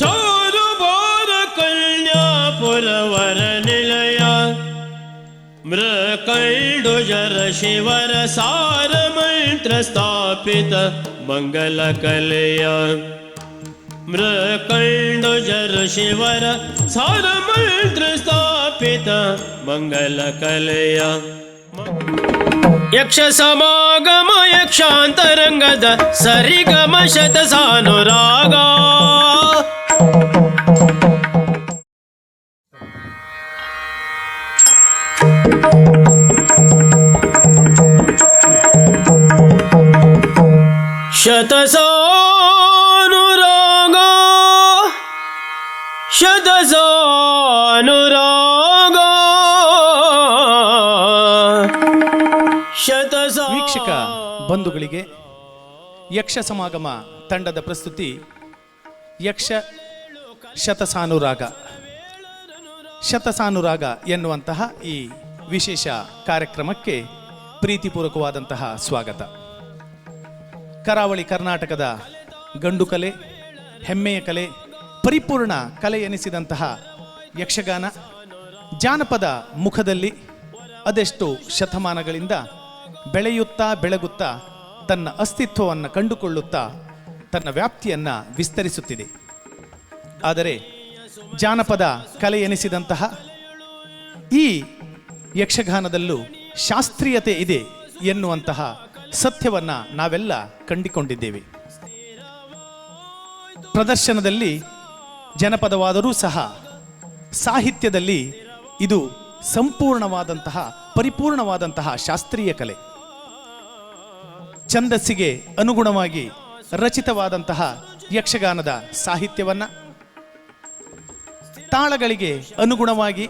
ಚೌರುಬೋರ ಕಲ್ಯಾಪುರವರ ನಿಲಯ ಮೃಕಂಡುಜರ ಶಿವರ ಸಾರ ಮಂತ್ರ ಸ್ಥಾಪಿತ ಮಂಗಲ ಕಲೆಯ ಮೃಕಂಡುಜರ ಶಿವರ ಸಾರ ಮಂತ್ರ ಸ್ಥಾಪಿತ ಮಂಗಲ ಕಲೆಯ ಯಕ್ಷ ಸಮಾಗಮ ಯಕ್ಷಾಂತರಂಗದ ಸರಿಗಮ ಶತಸಾನುರಾಗ ಶತಸಾನುರಾಗ ಶತಸಾನುರಾಗ. ವೀಕ್ಷಕ ಬಂಧುಗಳಿಗೆ ಯಕ್ಷ ಸಮಾಗಮ ತಂಡದ ಪ್ರಸ್ತುತಿ ಯಕ್ಷ ಶತಸಾನುರಾಗ. ಶತಸಾನುರಾಗ ಎನ್ನುವಂತಹ ಈ ವಿಶೇಷ ಕಾರ್ಯಕ್ರಮಕ್ಕೆ ಪ್ರೀತಿಪೂರ್ವಕವಾದಂತಹ ಸ್ವಾಗತ. ಕರಾವಳಿ ಕರ್ನಾಟಕದ ಗಂಡು ಕಲೆ, ಹೆಮ್ಮೆಯ ಕಲೆ, ಪರಿಪೂರ್ಣ ಕಲೆ ಎನಿಸಿದಂತಹ ಯಕ್ಷಗಾನ ಜಾನಪದ ಮುಖದಲ್ಲಿ ಅದೆಷ್ಟು ಶತಮಾನಗಳಿಂದ ಬೆಳೆಯುತ್ತಾ ಬೆಳಗುತ್ತಾ ತನ್ನ ಅಸ್ತಿತ್ವವನ್ನು ಕಂಡುಕೊಳ್ಳುತ್ತಾ ತನ್ನ ವ್ಯಾಪ್ತಿಯನ್ನು ವಿಸ್ತರಿಸುತ್ತಿದೆ. ಆದರೆ ಜಾನಪದ ಕಲೆ ಎನಿಸಿದಂತಹ ಈ ಯಕ್ಷಗಾನದಲ್ಲೂ ಶಾಸ್ತ್ರೀಯತೆ ಇದೆ ಎನ್ನುವಂತಹ ಸತ್ಯವನ್ನು ನಾವೆಲ್ಲ ಕಂಡುಕೊಂಡಿದ್ದೇವೆ. ಪ್ರದರ್ಶನದಲ್ಲಿ ಜನಪದವಾದರೂ ಸಹ ಸಾಹಿತ್ಯದಲ್ಲಿ ಇದು ಸಂಪೂರ್ಣವಾದಂತಹ ಪರಿಪೂರ್ಣವಾದಂತಹ ಶಾಸ್ತ್ರೀಯ ಕಲೆ. ಛಂದಸ್ಸಿಗೆ ಅನುಗುಣವಾಗಿ ರಚಿತವಾದಂತಹ ಯಕ್ಷಗಾನದ ಸಾಹಿತ್ಯವನ್ನು ತಾಳಗಳಿಗೆ ಅನುಗುಣವಾಗಿ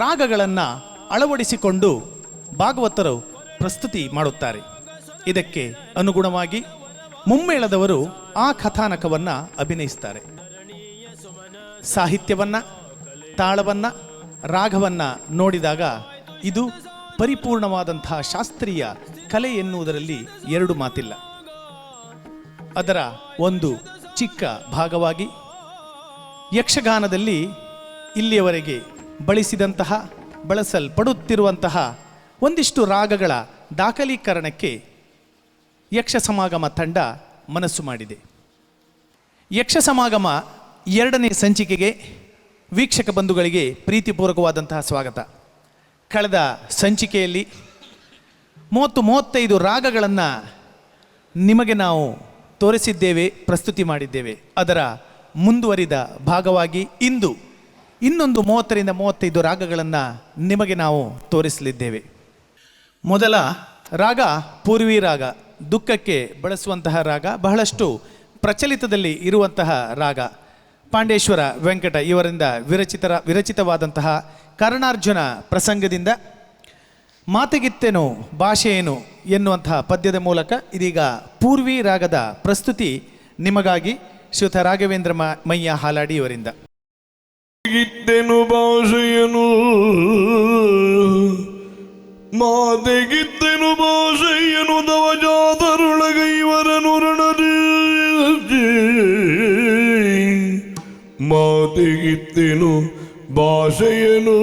ರಾಗಗಳನ್ನು ಅಳವಡಿಸಿಕೊಂಡು ಭಾಗವತರು ಪ್ರಸ್ತುತಿ ಮಾಡುತ್ತಾರೆ. ಇದಕ್ಕೆ ಅನುಗುಣವಾಗಿ ಮುಮ್ಮೇಳದವರು ಆ ಕಥಾನಕವನ್ನು ಅಭಿನಯಿಸ್ತಾರೆ. ಸಾಹಿತ್ಯವನ್ನು, ತಾಳವನ್ನು, ರಾಗವನ್ನು ನೋಡಿದಾಗ ಇದು ಪರಿಪೂರ್ಣವಾದಂತಹ ಶಾಸ್ತ್ರೀಯ ಕಲೆ ಎನ್ನುವುದರಲ್ಲಿ ಎರಡು ಮಾತಿಲ್ಲ. ಅದರ ಒಂದು ಚಿಕ್ಕ ಭಾಗವಾಗಿ ಯಕ್ಷಗಾನದಲ್ಲಿ ಇಲ್ಲಿಯವರೆಗೆ ಬಳಸಲ್ಪಡುತ್ತಿರುವಂತಹ ಒಂದಿಷ್ಟು ರಾಗಗಳ ದಾಖಲೀಕರಣಕ್ಕೆ ಯಕ್ಷ ಸಮಾಗಮ ತಂಡ ಮನಸ್ಸು ಮಾಡಿದೆ. ಯಕ್ಷ ಸಮಾಗಮ 2ನೇ ಸಂಚಿಕೆಗೆ ವೀಕ್ಷಕ ಬಂಧುಗಳಿಗೆ ಪ್ರೀತಿಪೂರ್ವಕವಾದಂತಹ ಸ್ವಾಗತ. ಕಳೆದ ಸಂಚಿಕೆಯಲ್ಲಿ 30-35 ರಾಗಗಳನ್ನು ನಿಮಗೆ ನಾವು ತೋರಿಸಿದ್ದೇವೆ, ಪ್ರಸ್ತುತಿ ಮಾಡಿದ್ದೇವೆ. ಅದರ ಮುಂದುವರಿದ ಭಾಗವಾಗಿ ಇಂದು ಇನ್ನೊಂದು 30-35 ರಾಗಗಳನ್ನು ನಿಮಗೆ ನಾವು ತೋರಿಸಲಿದ್ದೇವೆ. ಮೊದಲ ರಾಗ ಪೂರ್ವಿ ರಾಗ, ದುಃಖಕ್ಕೆ ಬಳಸುವಂತಹ ರಾಗ, ಬಹಳಷ್ಟು ಪ್ರಚಲಿತದಲ್ಲಿ ಇರುವಂತಹ ರಾಗ. ಪಾಂಡೇಶ್ವರ ವೆಂಕಟ ಇವರಿಂದ ವಿರಚಿತವಾದಂತಹ ಕರ್ಣಾರ್ಜುನ ಪ್ರಸಂಗದಿಂದ ಮಾತೆಗಿತ್ತೇನು ಭಾಷೆಯೇನು ಎನ್ನುವಂತಹ ಪದ್ಯದ ಮೂಲಕ ಇದೀಗ ಪೂರ್ವಿ ರಾಗದ ಪ್ರಸ್ತುತಿ ನಿಮಗಾಗಿ ಶ್ರೀಯುತ ರಾಘವೇಂದ್ರ ಮಯ್ಯ ಹಾಲಾಡಿ ಇವರಿಂದ. ಗಿತ್ತೆನು ಭಾಷೆಯನು ಮಾತೆಗಿತ್ತೆನು ಭಾಷೆಯನು ದವಜಾದರೊಳಗೈವರನು ರಣದಿ ಮಾತೆಗಿತ್ತೆನು ಭಾಷೆಯನು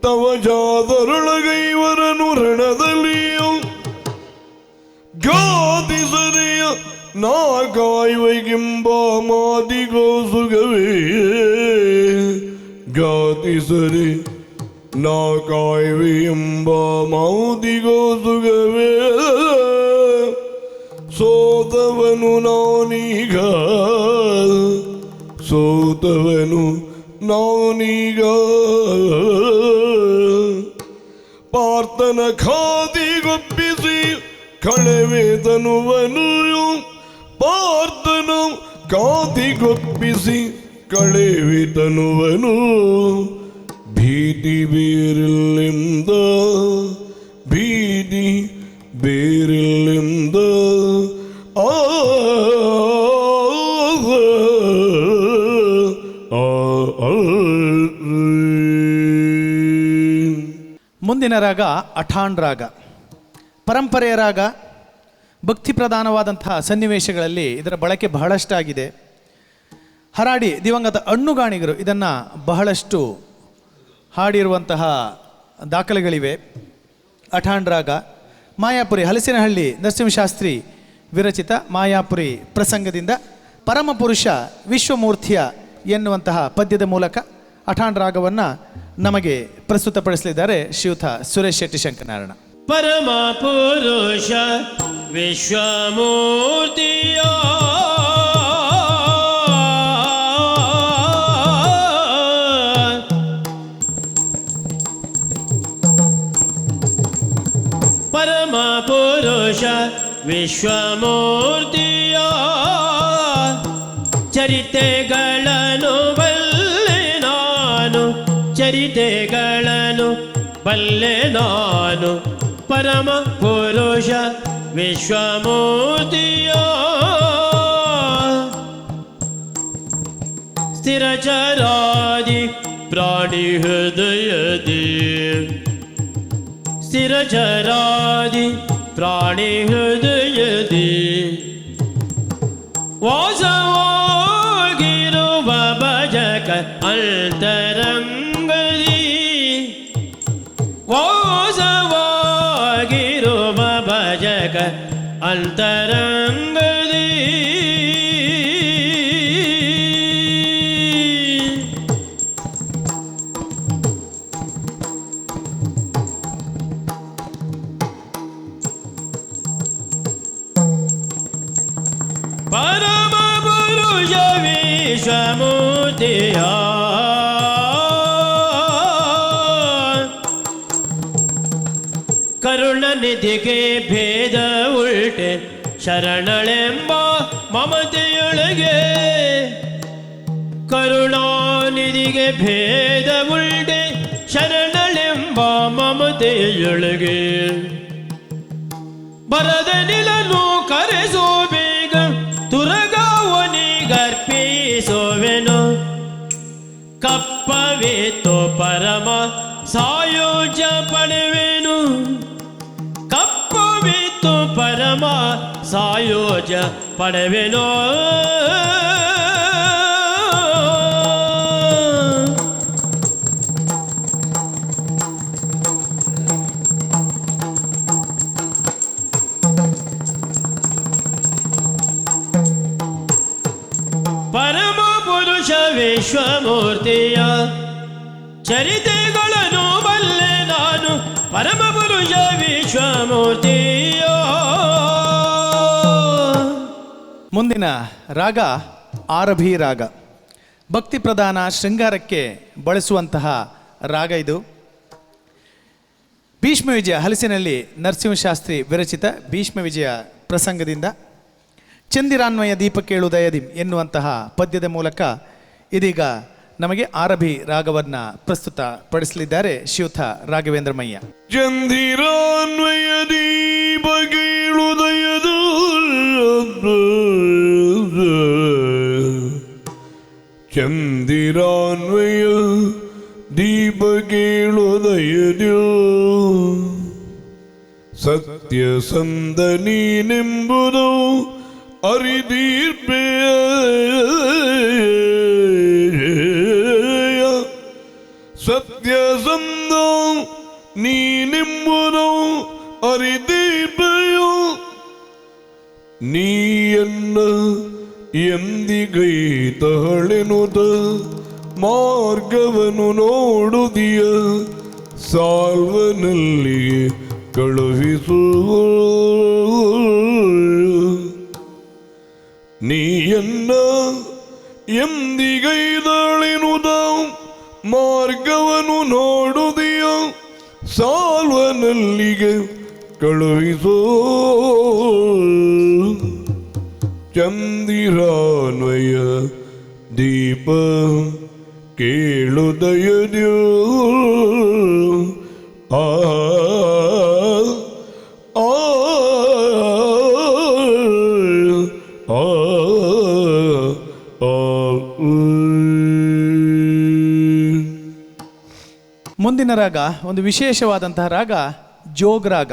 ತವ ಜಾದರೊಳಗೈವರನು ರಣದಲ್ಲಿಯು ಗಾದಿಸರೆಯ ನಾ ಕಾಯುವೆಗೆಂಬ ಮಾದಿಗೋ ಸುಗವೇ ಗಾದಿಸರೆ ನಾ ಕಾಯುವೆ ಎಂಬ ಮಾದಿಗೋ ಸುಗವೇ ಸೋತವನು ನಾನೀಗ ಸೋತವನು ನಾನೀಗ ಪಾರ್ಥನ ಖಾದಿಗೊಪ್ಪಿಸಿ ಕಳೆವೆ ತನುವನು ಪಾರ್ಥನ ಖಾದಿಗೊಪ್ಪಿಸಿ ಕಳೆವೆ ತನುವನು ಭೀತಿ ಬೇರಿಲ್ಲಿಂದ ಭೀತಿ ಬೇರಿಲ್ಲಿಂದ ಮುಂದಿನ ರಾಗ ಅಠಾಣ್ ರಾಗ, ಪರಂಪರೆಯ ರಾಗ, ಭಕ್ತಿ ಪ್ರಧಾನವಾದಂತಹ ಸನ್ನಿವೇಶಗಳಲ್ಲಿ ಇದರ ಬಳಕೆ ಬಹಳಷ್ಟಾಗಿದೆ. ಹರಾಡಿ ದಿವಂಗತ ಅಣ್ಣುಗಾಣಿಗರು ಇದನ್ನು ಬಹಳಷ್ಟು ಹಾಡಿರುವಂತಹ ದಾಖಲೆಗಳಿವೆ. ಅಠಾಣ್ ರಾಗ, ಮಾಯಾಪುರಿ ಹಲಸಿನಹಳ್ಳಿ ನರಸಿಂಹಶಾಸ್ತ್ರಿ ವಿರಚಿತ ಮಾಯಾಪುರಿ ಪ್ರಸಂಗದಿಂದ ಪರಮಪುರುಷ ವಿಶ್ವಮೂರ್ತಿಯ ಎನ್ನುವಂತಹ ಪದ್ಯದ ಮೂಲಕ ಅಠಾಣ್ ರಾಗವನ್ನು ನಮಗೆ ಪ್ರಸ್ತುತಪಡಿಸಲಿದ್ದಾರೆ ಶ್ರೀಯುತ ಸುರೇಶ್ ಶೆಟ್ಟಿ ಶಂಕರನಾರಾಯಣ. ಪರಮ ಪುರುಷ ವಿಶ್ವಮೂರ್ತಿಯ ಪರಮ ಪುರುಷ ವಿಶ್ವಮೂರ್ತಿಯ ಚರಿತೆಗಳನ್ನು ಬಲ್ಲೆ ನಾನು, ಚರಿತೆಗಳನ್ನು ಬಲ್ಲೆ ನಾನು. ಪರಮ ಪುರುಷ ವಿಶ್ವಮೂರ್ತಿಯ ಸ್ಥಿರಚರಾದಿ ಪ್ರಾಣಿ ಹೃದಯದಿ, ಸ್ಥಿರಚರಾದಿ ಪ್ರಾಣಿ ಹೃದಯದಿ ವಾಸವಾಗಿರುವ ಭಜಕ ಅಂತರಂಗದಿ, ವಾಸವಾಗಿರುವ ಭಜಕ ಅಂತರಂಗದಿ. ಪರಮ ಪುರುಷ ವಿಶ್ವಮೂರ್ತಿಯ ಕರುಣನಿಧಿಗೆ ಭೇದ ಉಲ್ಟೆ ಶರಣಳೆಂಬ ಮಮತೆಯೊಳಗೆ, ಕರುಣಾನಿಧಿಗೆ ಭೇದ ಉಲ್ಟೆ ಶರಣಳೆಂಬ ಮಮತೆಯೊಳಗೆ. ಬರದ ನಿಲನು ಕರೆಸೋ ಬೇಗ ತುರಗಾವನಿಗರ್ಪಿಸುವೆನು. ಕಪ್ಪವಿತ್ತು ಪರಮ ಸಾಯುಜ್ಯ ಪಡೆವೆನು, ಕಪ್ಪವಿತ್ತು ಪರಮ ಸಾಯುಜ್ಯ ಪಡೆವೆನು. ಪರಮ ಪುರುಷ ವಿಶ್ವಮೂರ್ತಿಯ ಚರಿತೆಗಳನ್ನು ಬಲ್ಲೆ ನಾನು. ಪರಮ ಪುರುಷ ವಿಶ್ವಮೂರ್ತಿಯ. ಮುಂದಿನ ರಾಗ ಆರಭಿ ರಾಗ. ಭಕ್ತಿ ಪ್ರಧಾನ ಶೃಂಗಾರಕ್ಕೆ ಬಳಸುವಂತಹ ರಾಗ ಇದು. ಭೀಷ್ಮ ವಿಜಯ ಹಲಸಿನಲ್ಲಿ ನರಸಿಂಹಶಾಸ್ತ್ರಿ ವಿರಚಿತ ಭೀಷ್ಮ ವಿಜಯ ಪ್ರಸಂಗದಿಂದ ಚಂದಿರಾನ್ವಯ ದೀಪ ಕೇಳುದಯದಿಂ ಎನ್ನುವಂತಹ ಪದ್ಯದ ಮೂಲಕ ಇದೀಗ ನಮಗೆ ಆರಭಿ ರಾಗವನ್ನು ಪ್ರಸ್ತುತಪಡಿಸಲಿದ್ದಾರೆ ಶ್ರೀಯುತ ರಾಘವೇಂದ್ರ ಮಯ್ಯ. ಚಂದಿರಾನ್ವಯ ದೀಪ ಕೇಳುದಯದು, ಚಂದಿರಾನ್ವಯ ದೀಪ ಕೇಳುದಯದು, ಸತ್ಯಸಂಧ ನೀನೆಂಬುದು ಅರಿದೀರ್ಪೆ. ಸತ್ಯಸಂಧ ನೀನೆಂಬುದು ಅರಿದೀರ್ಪೆಯೋ, ನೀಯನ್ನ ಎಂದಿಗೈತಹಳೆನುತ ಮಾರ್ಗವನ್ನು ನೋಡುದಿಯ, ಸಾಲ್ವನಲ್ಲಿ ಕಳುಹಿಸು. ನೀಯನ್ನ ಎಂದಿಗೈದಳೆನುದ ಮಾರ್ಗವನ್ನು ನೋಡುದಿಯ, ಸಾಲ್ವನಲ್ಲಿಗೆ ಕಳುಹಿಸೋ. ಚಂದಿರಾನ್ವಯ ದೀಪ ಕೇಳುದಯದ್ಯೋ, ಆ ಆ ಆ ಮುಂದಿನ ರಾಗ ಒಂದು ವಿಶೇಷವಾದಂತಹ ರಾಗ ಜೋಗ್ ರಾಗ.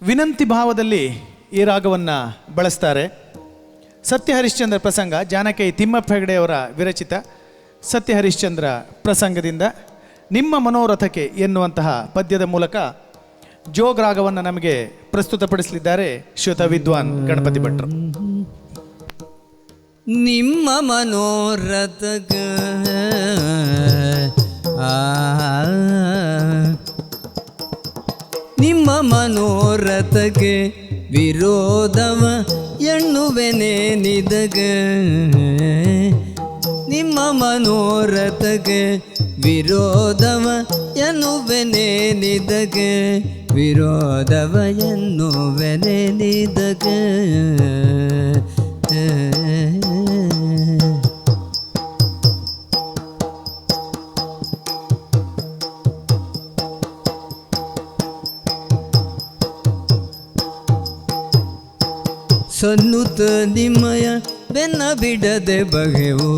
ವಿನಂತಿ ಭಾವದಲ್ಲಿ ಈ ರಾಗವನ್ನು ಬಳಸ್ತಾರೆ. ಸತ್ಯ ಹರಿಶ್ಚಂದ್ರ ಪ್ರಸಂಗ ಜಾನಕಿ ತಿಮ್ಮಪ್ಪ ಹೆಗಡೆಯವರ ವಿರಚಿತ ಸತ್ಯ ಹರಿಶ್ಚಂದ್ರ ಪ್ರಸಂಗದಿಂದ ನಿಮ್ಮ ಮನೋರಥಕ್ಕೆ ಎನ್ನುವಂತಹ ಪದ್ಯದ ಮೂಲಕ ಜೋಗ್ ರಾಗವನ್ನು ನಮಗೆ ಪ್ರಸ್ತುತಪಡಿಸಲಿದ್ದಾರೆ ಶ್ವೇತ ವಿದ್ವಾನ್ ಗಣಪತಿ ಭಟ್ರು. ನಿಮ್ಮ ಮನೋರಥಗ ನಿಮ್ಮ ಮನೋರಥಗೆ ವಿರೋಧವ ಎನ್ನುವೆನೇನಿದಗ ನಿಮ್ಮ ಮನೋರಥಗೆ ವಿರೋಧವ ಎನ್ನುವೆನೇನಿದಗ ವಿರೋಧವ ಎನ್ನುವೆನೇನಿದಗ ಸನ್ನುತ ನಿಮ್ಮಯ ಬೆನ್ನ ಬಿಡದೆ ಬಗೆವು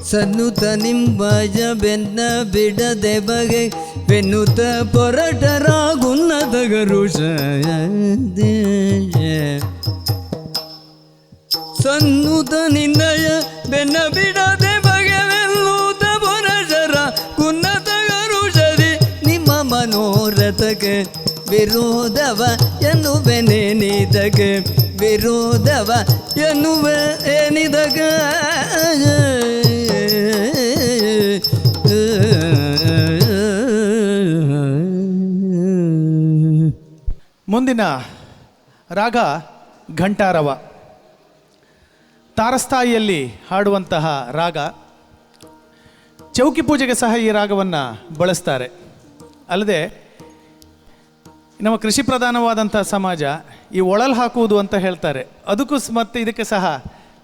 ಸನ್ನುತ ನಿಮ್ಮಯ ಬೆನ್ನ ಬಿಡದೆ ಬಗೆ ಬೆನ್ನುತ್ತ ಪೊರಟರಾಗುನ್ನತ ಗರುಷ ಸನ್ನುತ ನಿನ್ನಯ ಬೆನ್ನ ಬಿಡದೆ ಬಗೆ ಬೆನ್ನುತ್ತ ಪೊರಟರ ಉನ್ನತ ಗರುಷದಿ ನಿಮ್ಮ ಮನೋರಥಕ್ಕೆ ವಿರೋಧವ ಎನ್ನುವೆನೇನಿದಗ ವಿರೋಧವ ಎನ್ನುವೆನಿದಗ ಮುಂದಿನ ರಾಗ ಘಂಟಾರವ. ತಾರಸ್ಥಾಯಿಯಲ್ಲಿ ಹಾಡುವಂತಹ ರಾಗ. ಚೌಕಿ ಪೂಜೆಗೆ ಸಹ ಈ ರಾಗವನ್ನು ಬಳಸ್ತಾರೆ. ಅಲ್ಲದೆ ನಮ್ಮ ಕೃಷಿ ಪ್ರಧಾನವಾದಂಥ ಸಮಾಜ ಈ ಒಳಲ್ ಹಾಕುವುದು ಅಂತ ಹೇಳ್ತಾರೆ, ಅದಕ್ಕೂ ಮತ್ತು ಇದಕ್ಕೆ ಸಹ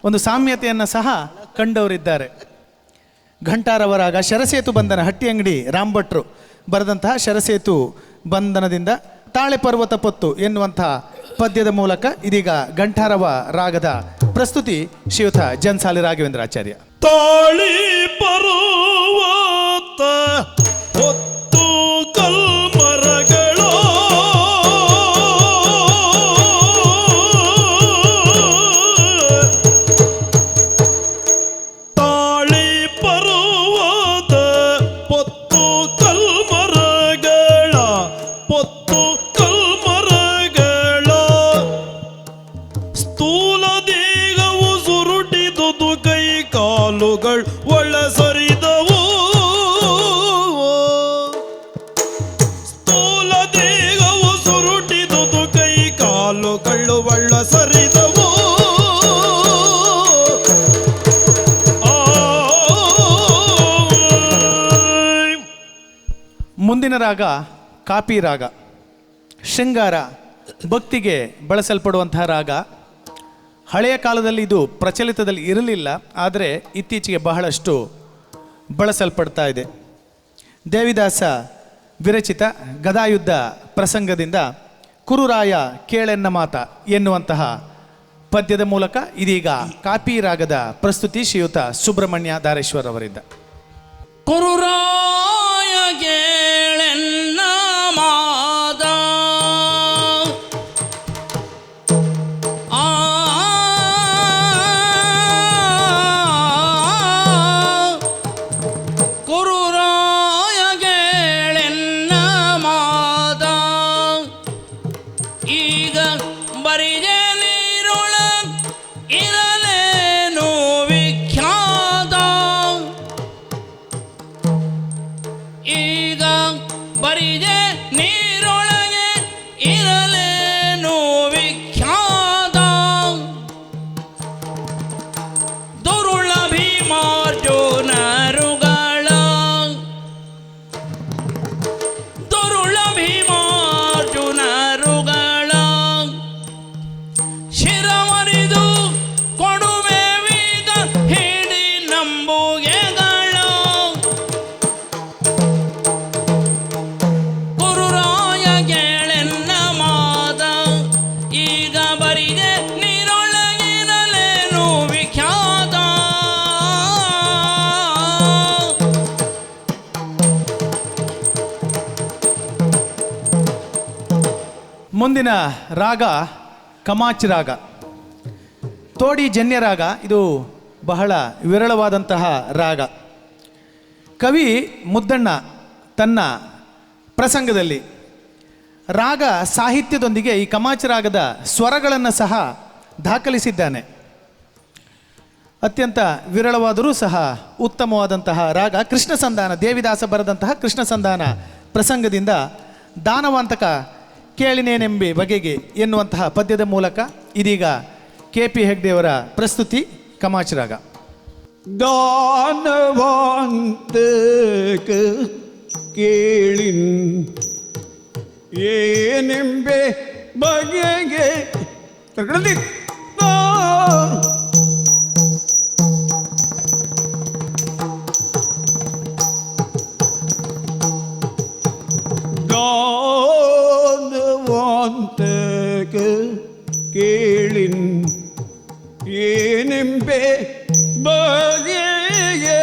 ಒಂದು ಸಾಮ್ಯತೆಯನ್ನು ಸಹ ಕಂಡವರಿದ್ದಾರೆ. ಘಂಟಾರವ ರಾಗ ಶರಸೇತು ಬಂಧನ, ಹಟ್ಟಿ ಅಂಗಡಿ ರಾಂಭಟ್ರು ಬರೆದಂತಹ ಶರಸೇತು ಬಂಧನದಿಂದ ತಾಳೆ ಪರ್ವತ ಪೊತ್ತು ಎನ್ನುವಂತಹ ಪದ್ಯದ ಮೂಲಕ ಇದೀಗ ಘಂಟಾರವ ರಾಗದ ಪ್ರಸ್ತುತಿ ಶ್ರೀಯುತ ಜನ್ಸಾಲಿ ರಾಘವೇಂದ್ರಾಚಾರ್ಯ. ತಾಳಿ ಪರ್ವತ ಹೊತ್ತು ಕಲ್ಮರಗಳು ತಾಳಿ ಪರ್ವತ ಪೊತ್ತು ಕಲ್ಮರಗಳ ಪೊತ್ತು ಕಲ್ಮರಗಳ ಸ್ಥೂಲ ದೇಹವು ಸುರುಟಿದುದು ಕೈ ಕಾಲುಗಳು ಒಳ ಸರಿದವು ಸ್ಥೂಲ ದೇಹವು ಸುರುಟಿದುದು ಕೈ ಕಾಲುಗಳು ಒಳ ಸರಿದವು ಮುಂದಿನ ರಾಗ ಕಾಪಿ ರಾಗ. ಶೃಂಗಾರ ಭಕ್ತಿಗೆ ಬಳಸಲ್ಪಡುವಂತಹ ರಾಗ. ಹಳೆಯ ಕಾಲದಲ್ಲಿ ಇದು ಪ್ರಚಲಿತದಲ್ಲಿ ಇರಲಿಲ್ಲ, ಆದರೆ ಇತ್ತೀಚೆಗೆ ಬಹಳಷ್ಟು ಬಳಸಲ್ಪಡ್ತಾ ಇದೆ. ದೇವಿದಾಸ ವಿರಚಿತ ಗದಾಯುದ್ಧ ಪ್ರಸಂಗದಿಂದ ಕುರುರಾಯ ಕೇಳೆನ್ನ ಮಾತ ಎನ್ನುವಂತಹ ಪದ್ಯದ ಮೂಲಕ ಇದೀಗ ಕಾಪಿ ರಾಗದ ಪ್ರಸ್ತುತಿ ಶ್ರೀಯುತ ಸುಬ್ರಹ್ಮಣ್ಯ ಧಾರೇಶ್ವರ್ ಅವರಿಂದ. ಕುರುರಾಯ ಕೇಳೆನ್ನ ಮಾದ ಕುರುರಾಯ ಕೇಳೆನ್ನ ಮಾದ ಈಗ ಬರಿದೆ ನೀರೊಳ ಇರಲೇನು ವಿಖ್ಯಾತ ಈಗ ಬರಿದೆ ನೀರೊಳಗೆ ಇರಲೇನು ವಿಖ್ಯಾತ ದುರುಳ ಭೀಮಾರ್ಜುನರುಗಳ ದುರುಳ ಭೀಮಾರ್ಜುನರುಗಳ ಶಿರಮರಿದು ಕೊಡುವೆ ವೀಗ ಹಿಡಿ ನಂಬುಗೆಗಳ ಕುರುರಾಯ ಕೇಳೆನ್ನ ಮಾದ ಈಗ ಬರಿದೆ ನೀರೊಳಗಿರಲೇನು ವಿಖ್ಯಾತ ಮುಂದಿನ ರಾಗ ಕಮಾಚ್ ರಾಗ, ತೋಡಿ ಜನ್ಯ ರಾಗ. ಇದು ಬಹಳ ವಿರಳವಾದಂತಹ ರಾಗ. ಕವಿ ಮುದ್ದಣ್ಣ ತನ್ನ ಪ್ರಸಂಗದಲ್ಲಿ ರಾಗ ಸಾಹಿತ್ಯದೊಂದಿಗೆ ಈ ಕಮಾಚ್ ರಾಗದ ಸ್ವರಗಳನ್ನು ಸಹ ದಾಖಲಿಸಿದ್ದಾನೆ. ಅತ್ಯಂತ ವಿರಳವಾದರೂ ಸಹ ಉತ್ತಮವಾದಂತಹ ರಾಗ. ಕೃಷ್ಣ ಸಂಧಾನ, ದೇವಿದಾಸ ಬರೆದಂತಹ ಕೃಷ್ಣ ಸಂಧಾನ ಪ್ರಸಂಗದಿಂದ ದಾನವಾಂತಕ ಕೇಳಿನೇನೆಂಬೆ ಬಗೆಗೆ ಎನ್ನುವಂತಹ ಪದ್ಯದ ಮೂಲಕ ಇದೀಗ KP ಹೆಗ್ಡೆಯವರ ಪ್ರಸ್ತುತಿ ಕಮಾಚ್ ರಾಗ. ದಾನವಾಂತಕ ಕೇಳಿನ್ ಏನೆಂಬೆ ಬಗೆಗೆ ದಾನವಾಂತಕ ಕೇಳಿನ್ ಏನೆಂಬೆ ಬಗೆಗೆ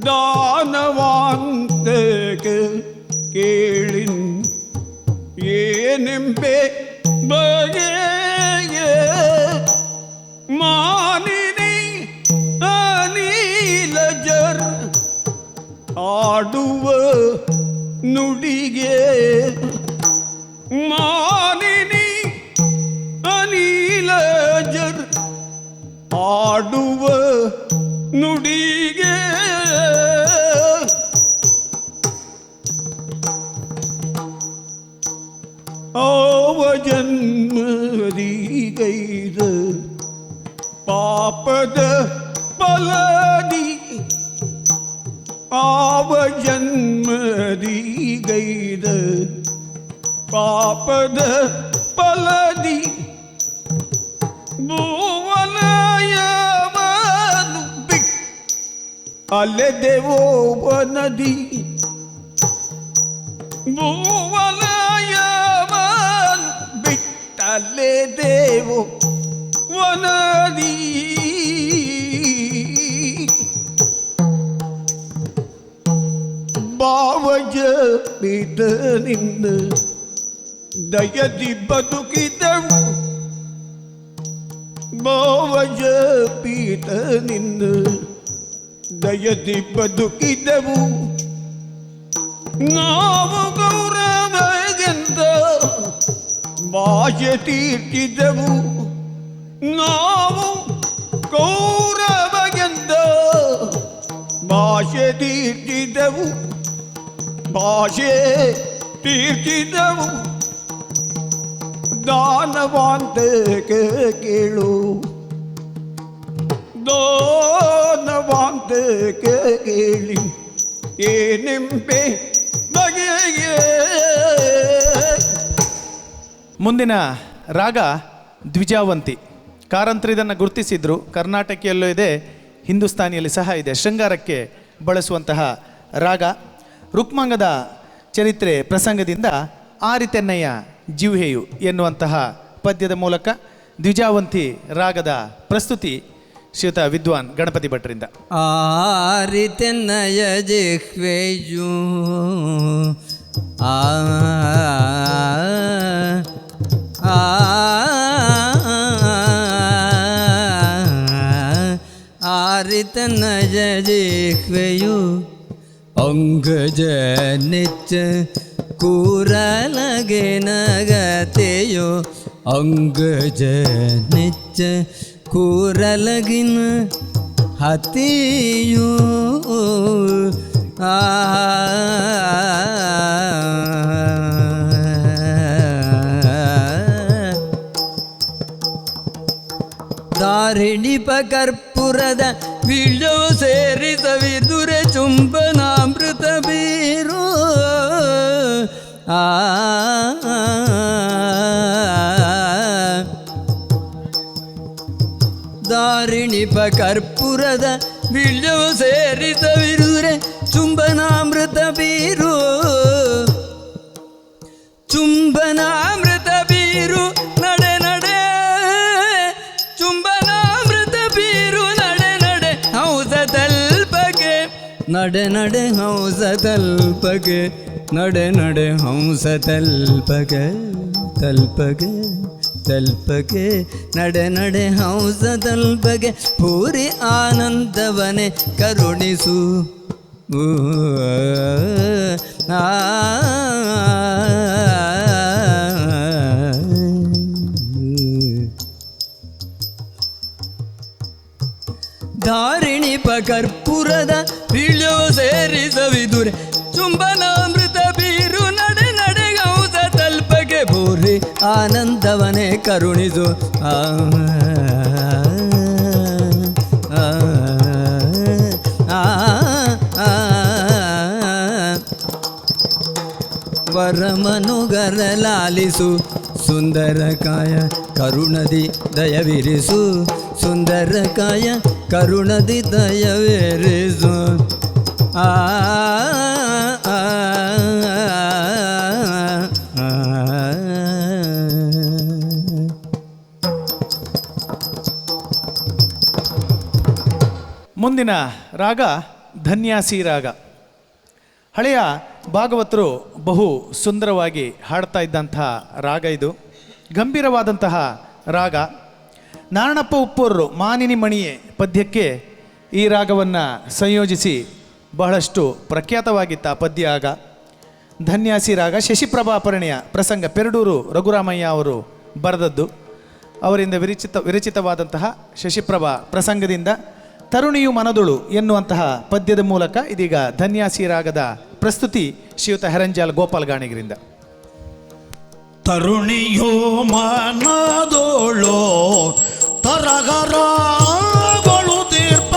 ದಾನವಾಂತಕ ಕೇಳಿನ್ ಏನೆಂಬೆ ಬಗೆಗೆ ಮಾನಿನಿ ಅನಿಲಜರ್ ಆಡುವ ನುಡಿಗೆ ಮಾನಿನಿ ಅನಿಲಜರ್ ಆಡುವ ನುಡಿಗೆ ಆವ ಜನ್ಮದಿಗೈದ ಪಾಪದ ಫಲದಿ ಆವ ಜನ್ಮದಿಗೈದ ಪಾಪದ ಫಲದಿ ಭುವನಯವನ್ನು ಬಿಟ್ಟು ಅಲೆದೆವೋ ವನದಿ ಭುವನಯವನ್ನು ಬಿಟ್ಟಲೆದೆವೋ ವನದಿ ಭಾವಜ ಪಿತನಿಂದ ದಯದಿ ಬದುಕಿದವು ಭಾವಜ ಪಿತನಿಂದ ದಯದಿ ಬದುಕಿದವು ನಾವು ಗೌರವದಿಂದ ಭಾಷೆ ತೀರ್ಚಿದೆವು ನಾವು ಗೌರವದಿಂದ ಭಾಷೆ ತೀರ್ಚಿದೆವು ಭಾಷೆ ತೀರ್ಚಿದೆವು ದಾನವಾಂತಕ ಕೇಳು ದಾನವಾಂತಕ ಕೇಳಿ ಏನೆಂಬೆ ಬಗೆಗೆ. ಮುಂದಿನ ರಾಗ ದ್ವಿಜಾವಂತಿ. ಕಾರಂತರು ಇದನ್ನು ಗುರುತಿಸಿದ್ರು. ಕರ್ನಾಟಕಿಯಲ್ಲೂ ಇದೆ, ಹಿಂದೂಸ್ತಾನಿಯಲ್ಲಿ ಸಹ ಇದೆ. ಶೃಂಗಾರಕ್ಕೆ ಬಳಸುವಂತಹ ರಾಗ. ರುಕ್ಮಾಂಗದ ಚರಿತ್ರೆ ಪ್ರಸಂಗದಿಂದ ಆರಿತೆನ್ನಯ್ಯ ಜಿವ್ಹೆಯು ಎನ್ನುವಂತಹ ಪದ್ಯದ ಮೂಲಕ ದ್ವಿಜಾವಂತಿ ರಾಗದ ಪ್ರಸ್ತುತಿ ಶ್ರೀಯುತ ವಿದ್ವಾನ್ ಗಣಪತಿ ಭಟ್ರಿಂದ. ಆರಿತೆನ್ನಯ ಜಿಹ್ವೆಯು ಆರಿತೆನ್ನಯ ಜಿಹ್ವೆಯು ಅಂಗಜ ನಿಚ್ಚ ಕೂರಲಗೆ ನಗತೆಯೋ ಅಂಗಜ ನಿಚ್ಚ ಕೂರಲಗಿನ ಹತಿಯೋ ದಾರಿಣಿಪ ಕರ್ಪೂರದ ವಿಳ್ಯೋ ಸೇರಿಸವಿದುರ ಚುಂಬನಾಮೃತ ಬೀರು ದಾರಿಣಿಪ ಕರ್ಪೂರದ ವಿಳ್ಯೋ ಸೇರಿಸವಿದುರೆ ಚುಂಬನಾಮೃತ ಬೀರು ಚುಂಬನಾಮೃತ ಬೀರು ನಡೆ ನಡೆ ಚುಂಬನಾಮೃತ ಬೀರು ನಡೆ ನಡೆ ಹಂಸ ತಲ್ಪಗೆ ನಡೆ ನಡೆ ಹಂಸ ತಲ್ಪಗೆ ನಡೆ ನಡೆ ಹಂಸ ತಲ್ಪಗೆ ತಲ್ಪಗೆ ತಲ್ಪಗೆ ನಡೆ ನಡೆ ಹಂಸ ತಲ್ಪಗೆ ಪೂರಿ ಆನಂದವನೆ ಕರುಣಿಸು ಆ ಧಾರಿಣಿಪ ಕರ್ಪೂರದ ಬೀಳವು ಸೇರಿಸವಿದುರೆ ಚುಂಬನಾಮೃತ ಬೀರು ನಡೆ ನಡೆ ಹಂಸ ತಲ್ಪಗೆ ಬೋರಿ ಆನಂದವನೇ ಕರುಣಿಸು ಆ ವರಮನುಗರ ಲಾಲಿಸು ಸುಂದರ ಕಾಯ ಕರುಣದಿ ದಯವಿರಿಸು ಸುಂದರ ಕಾಯ ಕರುಣದಿ ದಯವಿರಿಸು ಆ ಮುಂದಿನ ರಾಗ ಧನ್ಯಾಸಿ ರಾಗ. ಹಳೆಯ ಭಾಗವತರು ಬಹು ಸುಂದರವಾಗಿ ಹಾಡ್ತಾ ಇದ್ದಂತಹ ರಾಗ ಇದು. ಗಂಭೀರವಾದಂತಹ ರಾಗ. ನಾರಣಪ್ಪ ಉಪ್ಪೂರರು ಮಾನಿನಿ ಮಣಿಯೇ ಪದ್ಯಕ್ಕೆ ಈ ರಾಗವನ್ನು ಸಂಯೋಜಿಸಿ ಬಹಳಷ್ಟು ಪ್ರಖ್ಯಾತವಾಗಿತ್ತ ಪದ್ಯ ಆಗ. ಧನ್ಯಾಸಿ ರಾಗ ಶಶಿಪ್ರಭಾಪರ್ಣೆಯ ಪ್ರಸಂಗ ಪೆರಡೂರು ರಘುರಾಮಯ್ಯ ಅವರು ಬರೆದದ್ದು. ಅವರಿಂದ ವಿರಚಿತವಾದಂತಹ ಶಶಿಪ್ರಭಾ ಪ್ರಸಂಗದಿಂದ ತರುಣಿಯು ಮನದೊಳು ಎನ್ನುವಂತಹ ಪದ್ಯದ ಮೂಲಕ ಇದೀಗ ಧನ್ಯಾಸಿ ರಾಗದ ಪ್ರಸ್ತುತಿ ಶ್ರೀಯುತ ಹೆರಂಜಾಲ್ ಗೋಪಾಲ್ ಗಾಣಿಗರಿಂದ. ತರುಣಿಯೋ ಮನದೋಳೋ ತರಗರಗಳು ತೀರ್ಪ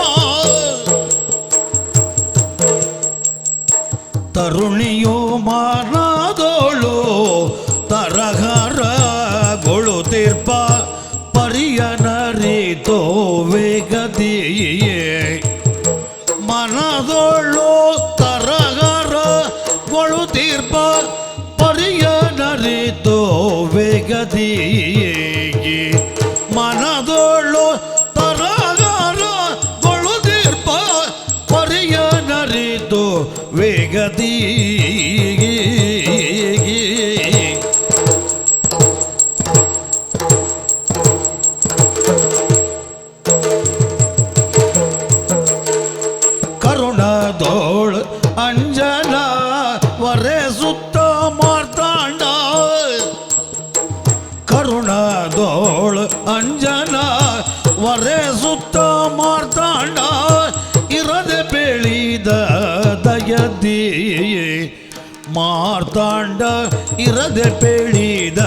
ತರುಣಿಯೋ ಮನದೋಳೋ ತರಗರಗಳು ತೀರ್ಪ ಪರಿಯನರಿತೋ ವೇಗದಿಯೇ ಮನದೋಳು ತರಗರಗಳು ತೀರ್ಪ ಪರಿಯನರಿತೋ ವೇಗದಿಯೇ ಮನದೋಳು ತರಗರಗಳು ತೀರ್ಪ ಪರಿಯನರಿತೋ ವೇಗದಿಯೇ ಕರುಣದೋಳ್ ಅಂಜನ ವರೆ ಸುತ್ತ ಮಾರ್ತಾಂಡ ಕರುಣದೋಳ್ ಅಂಜನ ವರೆ ಸುತ್ತ ಮಾರ್ತಾಂಡ ಇರದೆ ಬೆಳಿದ ದಯದಿಯೇ ಮಾರ್ತಾಂಡ ಇರದೆ ಬೆಳಿದ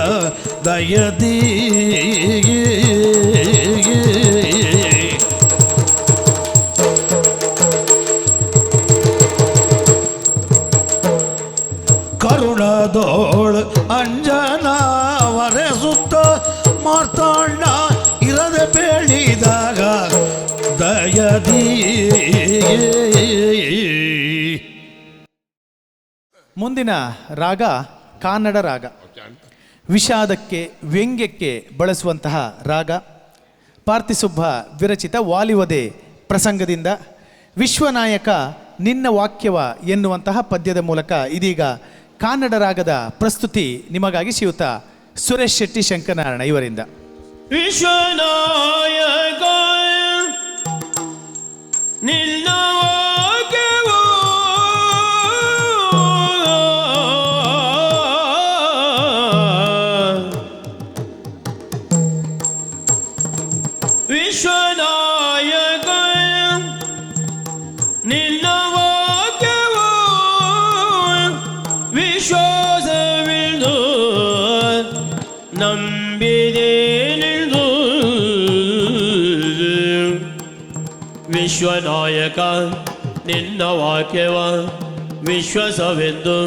ದಯದಿಯೇ ಕರುಣದೋಳ್ ಅಂಜನ ವರೆ ಸುತ್ತ ಮಾರ್ತಾಂಡ ಇರದೆ ಬೆಳಿದಾಗ ದಯದಿ. ಮುಂದಿನ ರಾಗ ಕಾನ್ನಡ ರಾಗ. ವಿಷಾದಕ್ಕೆ ವ್ಯಂಗ್ಯಕ್ಕೆ ಬಳಸುವಂತಹ ರಾಗ. ಪಾರ್ಥಿಸುಬ್ಬ ವಿರಚಿತ ವಾಲಿವದೆ ಪ್ರಸಂಗದಿಂದ ವಿಶ್ವನಾಯಕ ನಿನ್ನ ವಾಕ್ಯವ ಎನ್ನುವಂತಹ ಪದ್ಯದ ಮೂಲಕ ಇದೀಗ ಕಾನ್ನಡ ರಾಗದ ಪ್ರಸ್ತುತಿ ನಿಮಗಾಗಿ ಶ್ರೀಯುತ ಸುರೇಶ್ ಶೆಟ್ಟಿ ಶಂಕರನಾರಾಯಣ ಇವರಿಂದ. ವಿಶ್ವನಾಯಕ ನಿನ್ನ ವಾಕ್ಯವೋ ವಿಶ್ವನಾಯಕ ನಿನ್ನ ವಾಕ್ಯವೋ ವಿಶ್ವಾಸವಿಲ್ದು ನಂಬಿದೆ ನಿಲ್ದು ವಿಶ್ವನಾಯಕ ನಿನ್ನ ವಾಕ್ಯವ ವಿಶ್ವಾಸವೆಂದು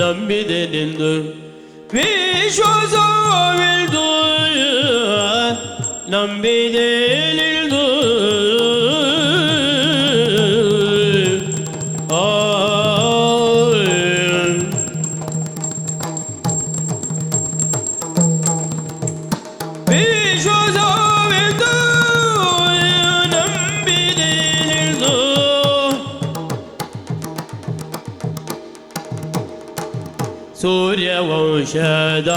ನಂಬಿದೆ ನಿಂದು ವಿಶ್ವಾಸವೆಂದು ನಂಬಿದೆ ನಿಲ್ದು ಸೂರ್ಯವಂಶದ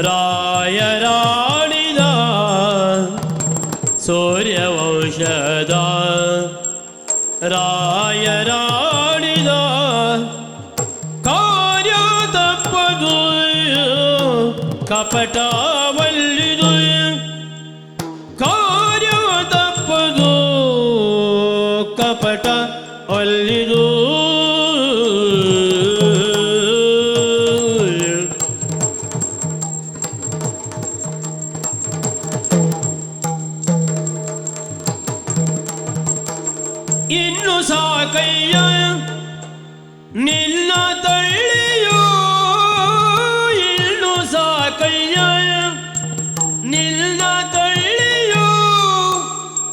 ರಾಯರಾಣಿದ ಸೂರ್ಯವಂಶದ ರಾಯರಾಣಿದ ಕಾರ್ಯ ತಪ್ಪದು ಕಪಟವಲ್ಲಿದು ಕಾರ್ಯ ತಪ್ಪದು ಕಪಟ ಅಲ್ಲಿದು ಇನ್ನು ಸಾಕಯ್ಯ ನಿನ್ನ ತಳ್ಳಿಯೋ ಇನ್ನು ಸಾಕಯ್ಯ ನಿನ್ನ ತಳ್ಳಿಯೋ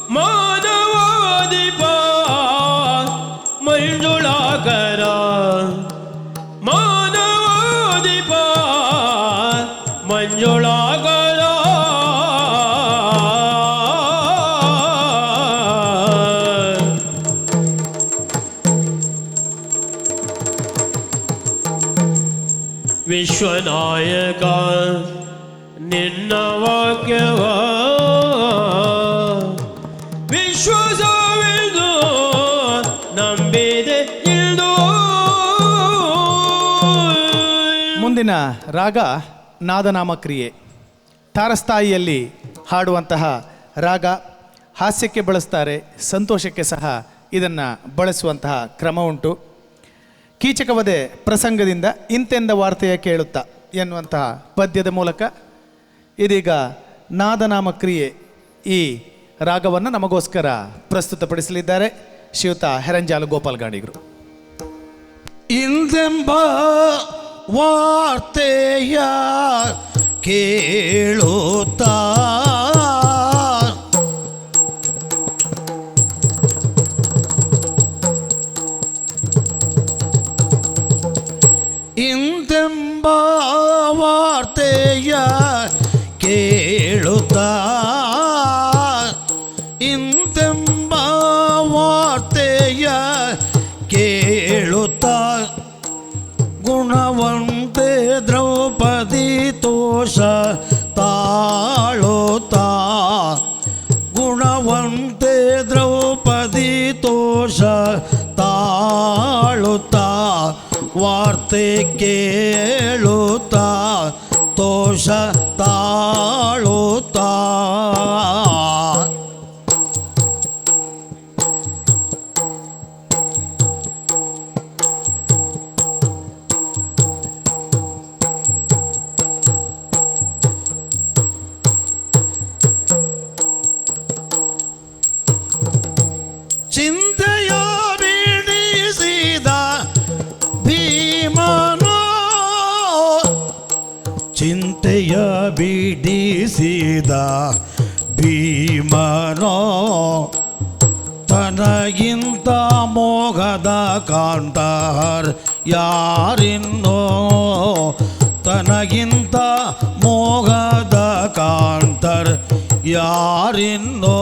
ಮಾನವಾದಿಪ ಮಂಜುಳಾಕರ ಮಾನವಾದಿಪ ಮಂಜುಳಾಕರ ವಿಶ್ವನಾಯಕ ನಿನ್ನ ವಾಕ್ಯವ ವಿಶ್ವಾಸವೆಂದು ನಂಬಿದೆ ಇಲ್ದು. ಮುಂದಿನ ರಾಗ ನಾದನಾಮ ಕ್ರಿಯೆ. ತಾರಸ್ತಾಯಿಯಲ್ಲಿ ಹಾಡುವಂತಹ ರಾಗ. ಹಾಸ್ಯಕ್ಕೆ ಬಳಸ್ತಾರೆ, ಸಂತೋಷಕ್ಕೆ ಸಹ ಇದನ್ನು ಬಳಸುವಂತಹ ಕ್ರಮ ಉಂಟು. ಕೀಚಕವಧೆ ಪ್ರಸಂಗದಿಂದ ಇಂತೆಂದ ವಾರ್ತೆಯ ಕೇಳುತ್ತಾ ಎನ್ನುವಂತಹ ಪದ್ಯದ ಮೂಲಕ ಇದೀಗ ನಾದನಾಮ ಕ್ರಿಯೆ ಈ ರಾಗವನ್ನು ನಮಗೋಸ್ಕರ ಪ್ರಸ್ತುತಪಡಿಸಲಿದ್ದಾರೆ ಶ್ರೀಯುತ ಹೆರಂಜಾಲು ಗೋಪಾಲ್ ಗಾಣಿಗರು. ಇಂದೆಂಬ ವಾರ್ತೆಯ ಕೇಳುತ್ತಾ ಇಂದೆಂಬ ವಾರ್ತೆಯ ಕೇಳುತ್ತಾ ಇಂದೆಂಬ ವಾರ್ತೆಯ ಕೇಳುತ್ತಾ ಗುಣವಂತೆ ದ್ರೌಪದಿ ತೋಷ ತಾಳುತ್ತಾ ಗುಣವಂತೆ ದ್ರೌಪದಿ ತೋಷ ತಾಳುತ್ತಾ ವಾರ್ತೆ ಕೇಳುತ್ತಾ ತೋಷ ತಾಳುತ್ತಾ ಚಿಂತೆಯ ಬಿಡಿಸಿದ ಭೀಮನೋ ಚಿಂತೆಯ ಬಿಡಿಸಿದ ಭೀಮನೋ ತನಗಿಂತ ಮೋಗದ ಕಾಂತಾರ್ ಯಾರಿನ್ನೋ ತನಗಿಂತ ಮೋಗದ ಕಾಂತರ್ ಯಾರಿನ್ನೋ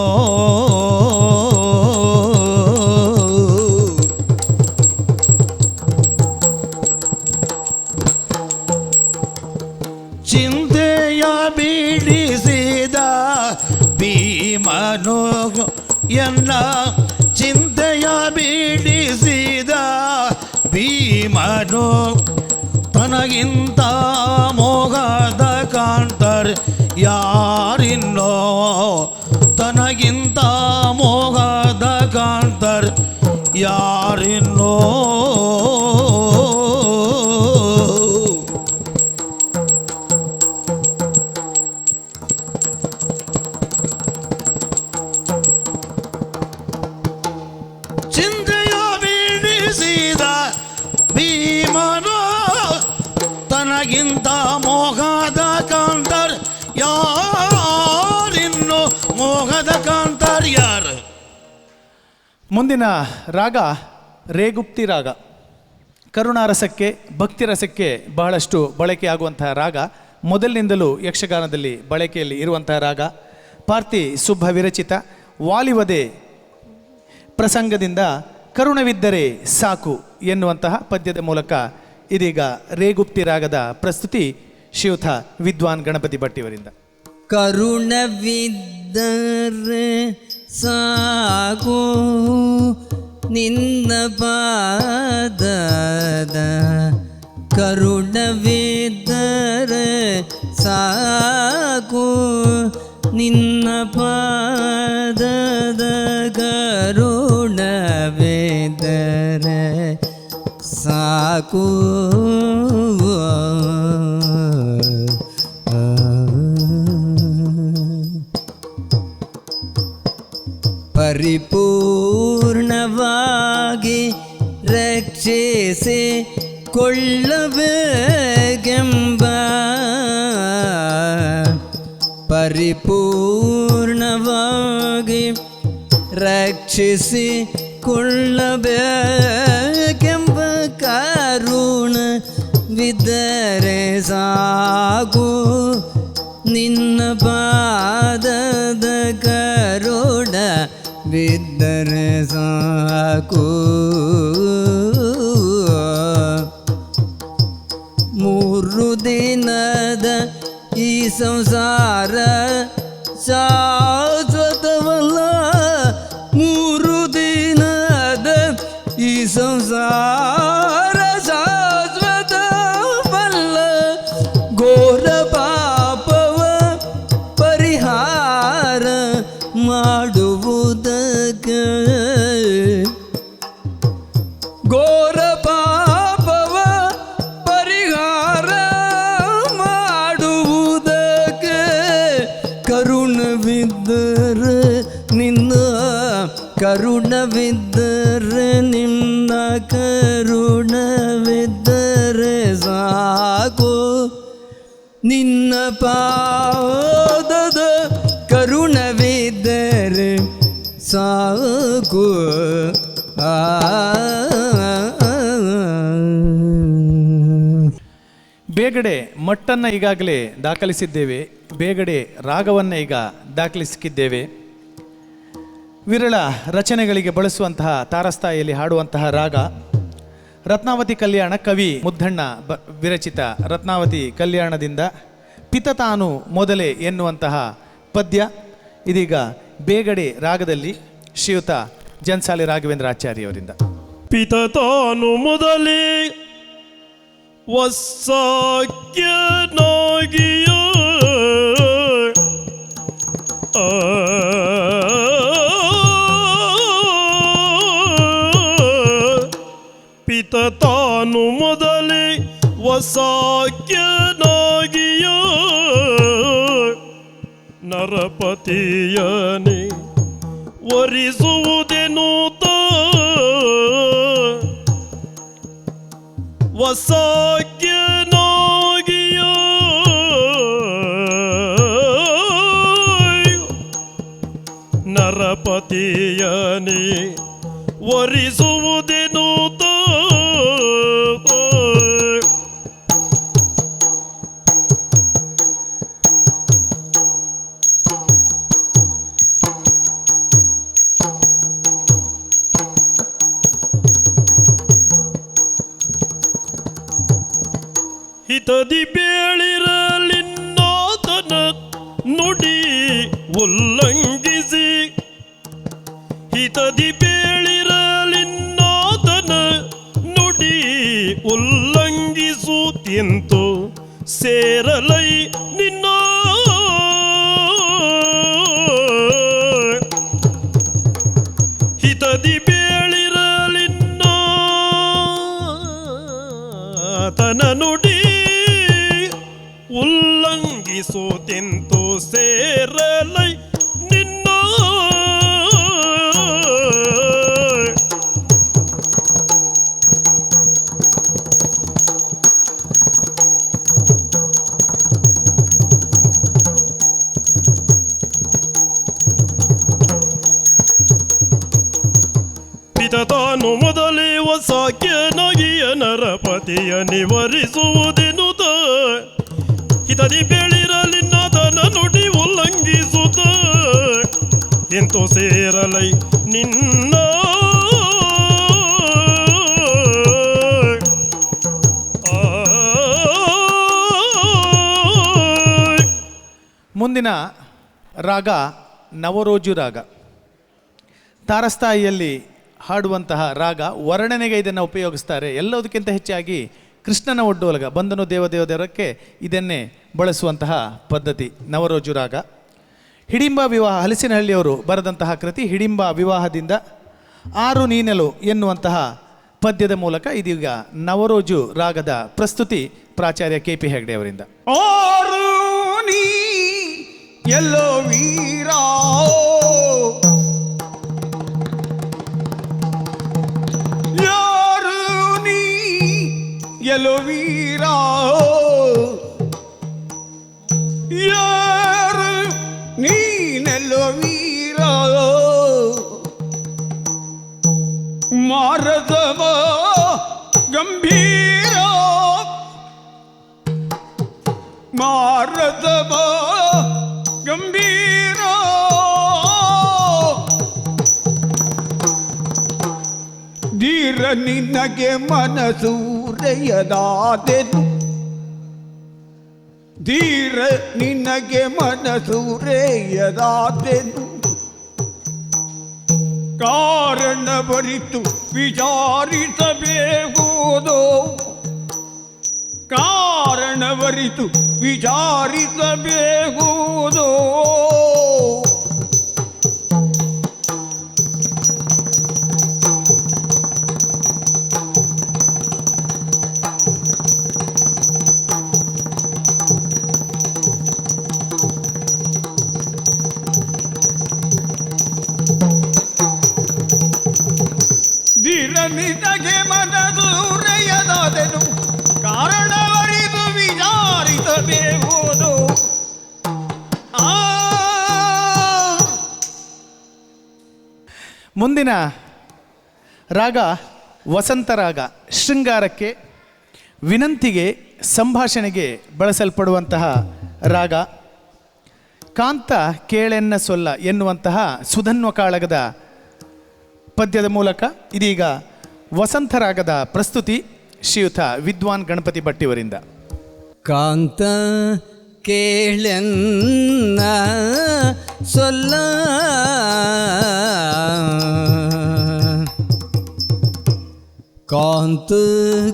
ಚಿಂತೆಯ ಬಿಡಿಸಿದ ಭೀಮನು ಎನ್ನ ಚಿಂತೆಯ ಬಿಡಿಸಿದ ಭೀಮನು ತನಗಿಂತ ಮೋಗದ ಕಾಂತರ್ ಯಾರಿನ್ನೋ ತನಗಿಂತ ಮೋಗದ ಕಾಂತರ್ ಯಾರಿನ್ನೋ ಚಿಂತೆಯ ಬಿಡಿಸಿದ ಭೀಮನು ತನಗಿಂತ ಮೋಗದ ಕಾಂತರ್ ಯಾರಿನ್ನು ಮೋಗದ ಕಾಂತರ್ ಯಾರು. ಮುಂದಿನ ರಾಗ ರೇಗುಪ್ತಿ ರಾಗ. ಕರುಣಾರಸಕ್ಕೆ ಭಕ್ತಿರಸಕ್ಕೆ ಬಹಳಷ್ಟು ಬಳಕೆಯಾಗುವಂತಹ ರಾಗ. ಮೊದಲಿನಿಂದಲೂ ಯಕ್ಷಗಾನದಲ್ಲಿ ಬಳಕೆಯಲ್ಲಿ ಇರುವಂತಹ ರಾಗ. ಪಾರ್ತಿ ಸುಬ್ಬ ವಿರಚಿತ. ವಾಲಿವಧೆ ಪ್ರಸಂಗದಿಂದ ಕರುಣವಿದ್ದರೆ ಸಾಕು ಎನ್ನುವಂತಹ ಪದ್ಯದ ಮೂಲಕ ಇದೀಗ ರೇಗುಪ್ತಿ ರಾಗದ ಪ್ರಸ್ತುತಿ ಶ್ರೀಯುತ ವಿದ್ವಾನ್ ಗಣಪತಿ ಭಟ್ಟಿಯವರಿಂದ. ಕರುಣವಿದ್ದರೆ ಸಾಕು ನಿನ್ನ ಪಾದದ, ಕರುಣವಿದ್ದರೆ ಸಾಕು ನಿನ್ನ ಪಾದದ, ಕರುಣವಿದ್ದರೆ ಸಾಕು. ಪರಿಪೂರ್ಣವಾಗಿ ರಕ್ಷಿಸಿ ಕೊಳ್ಳಬೇಕೆಂಬ, ಪರಿಪೂರ್ಣವಾಗಿ ರಕ್ಷಿಸಿ ಕೊಳ್ಳಬೇಕೆಂಬ ಕರುಣವಿದ್ದರೆ ಸಾಕು ನಿನ್ನ ಪಾದದ, ಕರುಣವಿದ್ದರೆ ಸಾಕು. ಮೂರು ದಿನದ ಈ ಸಂಸಾರ ಶಾಶ್ವತವಲ್ಲ, ಮೂರು ದಿನದ ಈ ಸಂಸಾರ ಶಾಶ್ವತವಲ್ಲ, ಘೋರ ಪಾಪವ ಪರಿಹಾರ ಮಾಡುವುದಕ್ಕೆ, ಘೋರ ಪಾಪವ ಪರಿಹಾರ ಮಾಡುವುದಕ್ಕೆ, ಕರುಣವಿದ್ದರೆ ನಿನ್ನ, ಕರುಣವಿದ್ದರೆ ನಿನ್ನ, ಕರುಣವಿದ್ದರೆ ಸಾಕು ನಿನ್ನ ಪಾದದ, ಕರುಣವಿದ್ದರೆ ಸಾಕು. ಬೇಗಡೆ ಮಟ್ಟನ್ನು ಈಗಾಗಲೇ ದಾಖಲಿಸಿದ್ದೇವೆ, ಬೇಗಡೆ ರಾಗವನ್ನು ಈಗ ದಾಖಲಿಸಿದ್ದೇವೆ. ವಿರಳ ರಚನೆಗಳಿಗೆ ಬಳಸುವಂತಹ ತಾರಸ್ಥಾಯಿಯಲ್ಲಿ ಹಾಡುವಂತಹ ರಾಗ ರತ್ನಾವತಿ ಕಲ್ಯಾಣ, ಕವಿ ಮುದ್ದಣ್ಣ ವಿರಚಿತ ರತ್ನಾವತಿ ಕಲ್ಯಾಣದಿಂದ ಪಿತ ತಾನು ಮೊದಲೇ ಎನ್ನುವಂತಹ ಪದ್ಯ ಇದೀಗ ಬೇಗಡೆ ರಾಗದಲ್ಲಿ ಶ್ರೀಯುತ ಜನ್ಸಾಲಿ ರಾಘವೇಂದ್ರ ಆಚಾರ್ಯವರಿಂದ. ಪಿತ ತಾನು ಮೊದಲೇ ವತ್ಸಾಕ್ಯನಾಗಿಯೋ ಪಿತ ತಾನು ಮೊದಲೇ ವಸಾಕ್ಯನಾಗಿಯೋ ನರಪತಿಯನೇ ವರಿಸುವುದೇನು ವಸಾಕ್ಯನಾಗಿಯೋ ನರಪತಿಯನೇ ವರಿಸುವುದೇನು ಹಿತದಿ ಬೇಳಿರಲಿನ್ನಾತನ ನುಡಿ ಉಲ್ಲಂಘಿಸಿ, ಹಿತದಿ ಬೇಳಿರಲಿನ್ನಾತನ ನುಡಿ ಉಲ್ಲಂಘಿಸುತ್ತಿಂತು ಸೇರಲೈ ನಿನ್ನ ಹಿತದಿ ಬೇಳಿರಲಿನ್ನಾತನ ನುಡಿ ಉಲ್ಲಂಘಿಸುತ್ತಿಂತು ಸೇರಲೈ ನಿನ್ನ ಪಿತ ತಾನು ಮೊದಲೇ ವಸಾಕ್ಯನಾಗಿಯ ನರಪತಿಯ ನಿವರಿಸುವುದೇನು ಹಿತದಿ ಬೇಳಿರಲಿನ್ನಾತನ ನುಡಿ ಉಲ್ಲಂಘಿಸುತ್ತ ಎಂತೋ ಸೇರಲೈ ನಿನ್ನ ಮುಂದಿನ ರಾಗ ನವರೋಜು ರಾಗ. ತಾರಸ್ತಾಯಿಯಲ್ಲಿ ಹಾಡುವಂತಹ ರಾಗ. ವರ್ಣನೆಗೆ ಇದನ್ನು ಉಪಯೋಗಿಸ್ತಾರೆ. ಎಲ್ಲದಕ್ಕಿಂತ ಹೆಚ್ಚಾಗಿ ಕೃಷ್ಣನ ಒಡ್ಡೋಲಗ ಬಂದನು ದೇವದೇವದರಕ್ಕೆ ಇದನ್ನೇ ಬಳಸುವಂತಹ ಪದ್ಧತಿ ನವರೋಜು ರಾಗ. ಹಿಡಿಂಬ ವಿವಾಹ ಹಲಸಿನಹಳ್ಳಿಯವರು ಬರೆದಂತಹ ಕೃತಿ. ಹಿಡಿಂಬ ವಿವಾಹದಿಂದ ಆರು ನೀನೆಲು ಎನ್ನುವಂತಹ ಪದ್ಯದ ಮೂಲಕ ಇದೀಗ ನವರೋಜು ರಾಗದ ಪ್ರಸ್ತುತಿ ಪ್ರಾಚಾರ್ಯ KP ಹೆಗ್ಡೆ ಅವರಿಂದ. ಆರು ನೀ ಎಲ್ಲೋ ವೀರ ಯಾರು ನೀ ಎಲ್ಲೋ ವೀರ ಯಾರು ನೀನೆಲ್ಲೋ ವೀರ ಮಾರದವ ಗಂಭೀರ ಮಾರದವ ಗಂಭೀರ ಧೀರ ನಿನಗೆ ಮನಸೂರೆಯದಾದೆನು ಧೀರ ನಿನಗೆ ಮನಸೂರೆಯದಾದೆನು ಕಾರಣವರಿತು ವಿಚಾರಿಸಬೇಕುವುದು ಕಾರಣವರಿತು ವಿಚಾರಿಸಬೇಕುವುದು ಧೀರ ನಿನಗೆ ಮನದೂರೆಯದಾದೆನು ಕಾರಣವರಿದು ವಿಚಾರಿಸಬೇಕುವುದು ಮುಂದಿನ ರಾಗ ವಸಂತ ರಾಗ. ಶೃಂಗಾರಕ್ಕೆ, ವಿನಂತಿಗೆ, ಸಂಭಾಷಣೆಗೆ ಬಳಸಲ್ಪಡುವಂತಹ ರಾಗ. ಕಾಂತ ಕೇಳೆನ್ನ ಸೊಲ್ಲ ಎನ್ನುವಂತಹ ಸುಧನ್ವ ಕಾಳಗದ ಪದ್ಯದ ಮೂಲಕ ಇದೀಗ ವಸಂತ ರಾಗದ ಪ್ರಸ್ತುತಿ ಶ್ರೀಯುತ ವಿದ್ವಾನ್ ಗಣಪತಿ ಭಟ್ಟಿಯವರಿಂದ. ಕಾಂತ ಕೇಳೆನ್ನ ಸೊಲ್ಲ ಕಾಂತ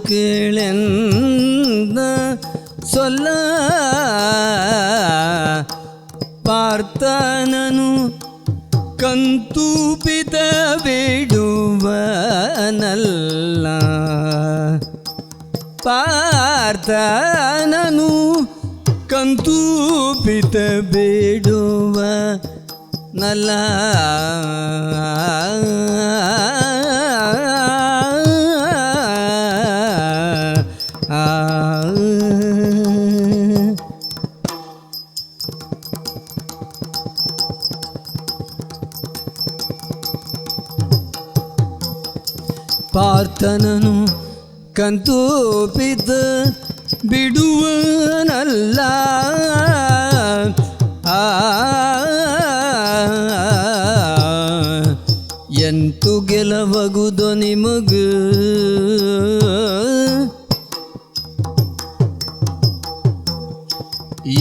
ಕೇಳೆನ್ನ ಸೊಲ್ಲ ಪಾರ್ಥನನು ಕಂತೂಪಿತ ಬೇಡುವನಲ್ಲ ಪಾರ್ಥನನು ಕಂತೂಪಿತ ಬೇಡುವ ನಲ್ಲ ಪಾರ್ಥನನು ಕಂತೂಪಿತ ಬಿಡುವನಲ್ಲ ಎಂತು ಗೆಲವಗುದು ನಿಮಗ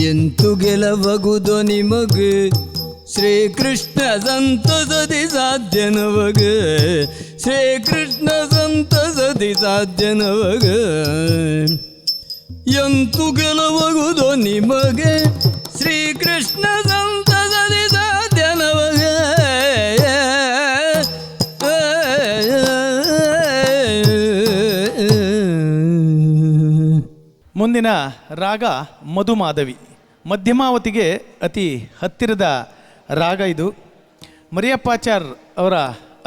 ಎಂತು ಗೆಲವಗುದು ನಿಮಗ ಶ್ರೀಕೃಷ್ಣ ಸಂತಸದಿ ಸಾಧ್ಯನವಗ ಶ್ರೀಕೃಷ್ಣ ಸಂತಸದಿ ಸಾಧ್ಯನವಗ ಎಂತು ಗೆಲುವಗುದು ನಿಮಗೆ ಶ್ರೀಕೃಷ್ಣ ಸಂತಸದಿ ಸಾಧ್ಯನವಗ ಮುಂದಿನ ರಾಗ ಮಧುಮಾಧವಿ. ಮಧ್ಯಮಾವತಿಗೆ ಅತಿ ಹತ್ತಿರದ ರಾಗ ಇದು. ಮರಿಯಪ್ಪಾಚಾರ್ ಅವರ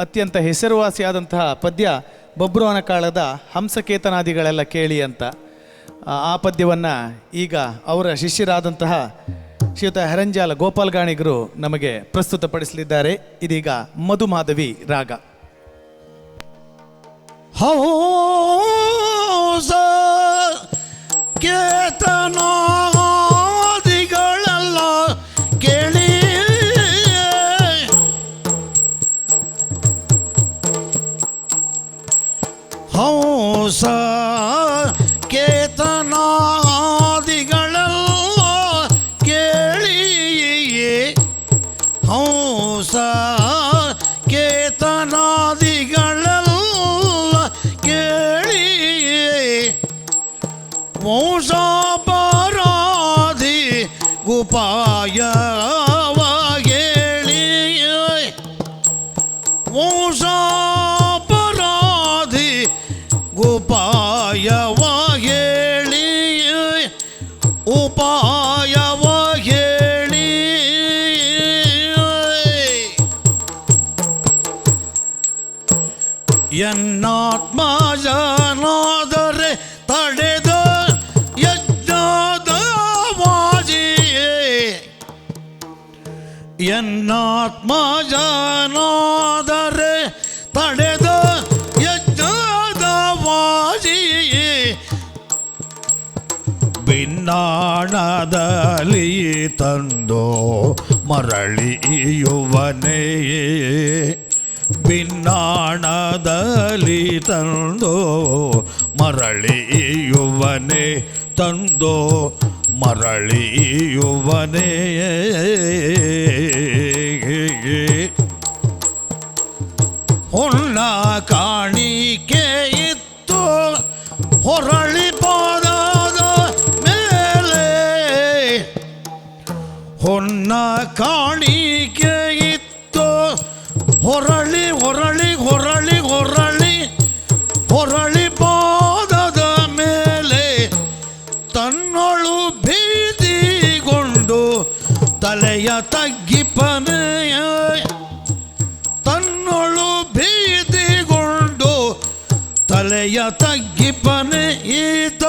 ಅತ್ಯಂತ ಹೆಸರುವಾಸಿಯಾದಂತಹ ಪದ್ಯ ಬಬ್ರುವನ ಕಾಳದ ಹಂಸಕೇತನಾದಿಗಳೆಲ್ಲ ಕೇಳಿ ಅಂತ. ಆ ಪದ್ಯವನ್ನು ಈಗ ಅವರ ಶಿಷ್ಯರಾದಂತಹ ಶ್ರೀಯುತ ಹೆರಂಜಾಲ ಗೋಪಾಲ್ ಗಾಣಿಗರು ನಮಗೆ ಪ್ರಸ್ತುತಪಡಿಸಲಿದ್ದಾರೆ. ಇದೀಗ ಮಧುಮಾಧವಿ ರಾಗ. ಹೌಸ ಕೇತನಾದಿಗಳೆಲ್ಲ ಕೇಳಿ ಹೌಸ ಕೇತನಾದಿಗಳೆಲ್ಲ ಕೇಳಿ ಹಂಸ ಕೇತನಾದಿಗಳೆಲ್ಲ ಕೇಳಿ ವಂಶಾಪರಾಧಿ ಗುಪಾಯವಾಗೇಳಿ ವಂಶಾಪರಾಧಿ ಗುಪಾಯವಾಗೇಳಿ ಉಪಾಯವಾಗೇಳಿ ಎನ್ನಾತ್ಮಜನಾದರೆ ತಡೆದ ಯಜ್ಞದ ವಾಜಿಯೇ ಎನ್ನಾತ್ಮಜನಾದರೆ ತಡೆದ ಯಜ್ಞದ ವಾಜಿಯೇ ಭಿನ್ನಾಣದಲ್ಲಿ ತಂದೋ ಮರಳಿಯುವನೇ ಭಿನ್ನಾಣದಲ್ಲಿ ತಂದೋ ಮರಳಿಯುವನೇ ತಂದೋ ಮರಳಿಯುವನೇ ಹೊನ್ನ ಕಾಣಿಕೆ ಇತ್ತು ಹೊರಳಿ ಪಾದದ ಮೇಲೆ ಹೊನ್ನ ಕಾಣಿಕೆ ಇತ್ತು ಹೊರಳಿ ಹೊರಳಿ ಹೊರಳಿ ಹೊರಳಿ ಹೊರಳಿ ಪಾದದ ಮೇಲೆ ತನ್ನೊಳು ಭೀತಿಗೊಂಡು ತಲೆಯ ತಗ್ಗಿಪನೆಯ ತನ್ನೊಳು ಭೀತಿಗೊಂಡು ತಲೆಯ ತಗ್ಗಿಪನೆ ಈತ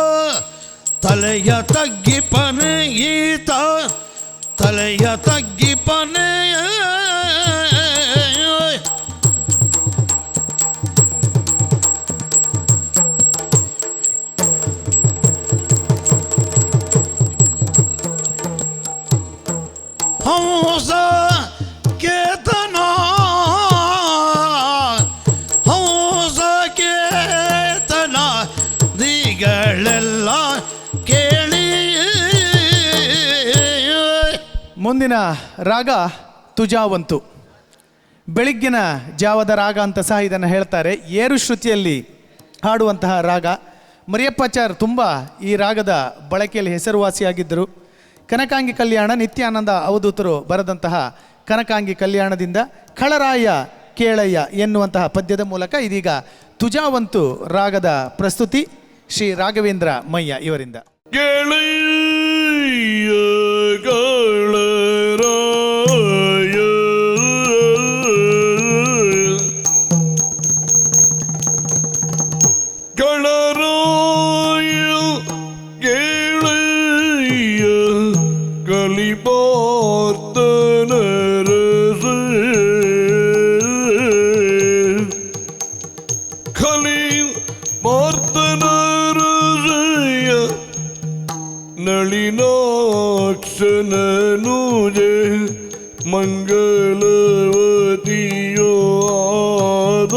ತಲೆಯ ತಗ್ಗಿಪನೆ ಈತ ತಲೆಯ ತಗ್ಗಿಪನೆ ಹಂಸ ಕೇತನ ಹಂಸ ಕೇತನ ದಿಗಳೆಲ್ಲ ಕೇಳಿ ಮುಂದಿನ ರಾಗ ತುಜಾವಂತು. ಬೆಳಗ್ಗಿನ ಜಾವದ ರಾಗ ಅಂತ ಸಹ ಇದನ್ನು ಹೇಳ್ತಾರೆ. ಏರು ಶ್ರುತಿಯಲ್ಲಿ ಹಾಡುವಂತಹ ರಾಗ. ಮರಿಯಪ್ಪಾಚಾರ್ ತುಂಬ ಈ ರಾಗದ ಬಳಕೆಯಲ್ಲಿ ಹೆಸರುವಾಸಿಯಾಗಿದ್ದರು. ಕನಕಾಂಗಿ ಕಲ್ಯಾಣ ನಿತ್ಯಾನಂದ ಅವಧೂತರು ಬರೆದಂತಹ ಕನಕಾಂಗಿ ಕಲ್ಯಾಣದಿಂದ ಖಳರಾಯ ಕೇಳಯ್ಯ ಎನ್ನುವಂತಹ ಪದ್ಯದ ಮೂಲಕ ಇದೀಗ ತುಜಾವಂತು ರಾಗದ ಪ್ರಸ್ತುತಿ ಶ್ರೀ ರಾಘವೇಂದ್ರ ಮಯ್ಯ ಇವರಿಂದ. ಗೆಳೆಯ ನಳಿನಾಕ್ಷನನುಜೆ ಮಂಗಲವತಿಯೋ ಆದ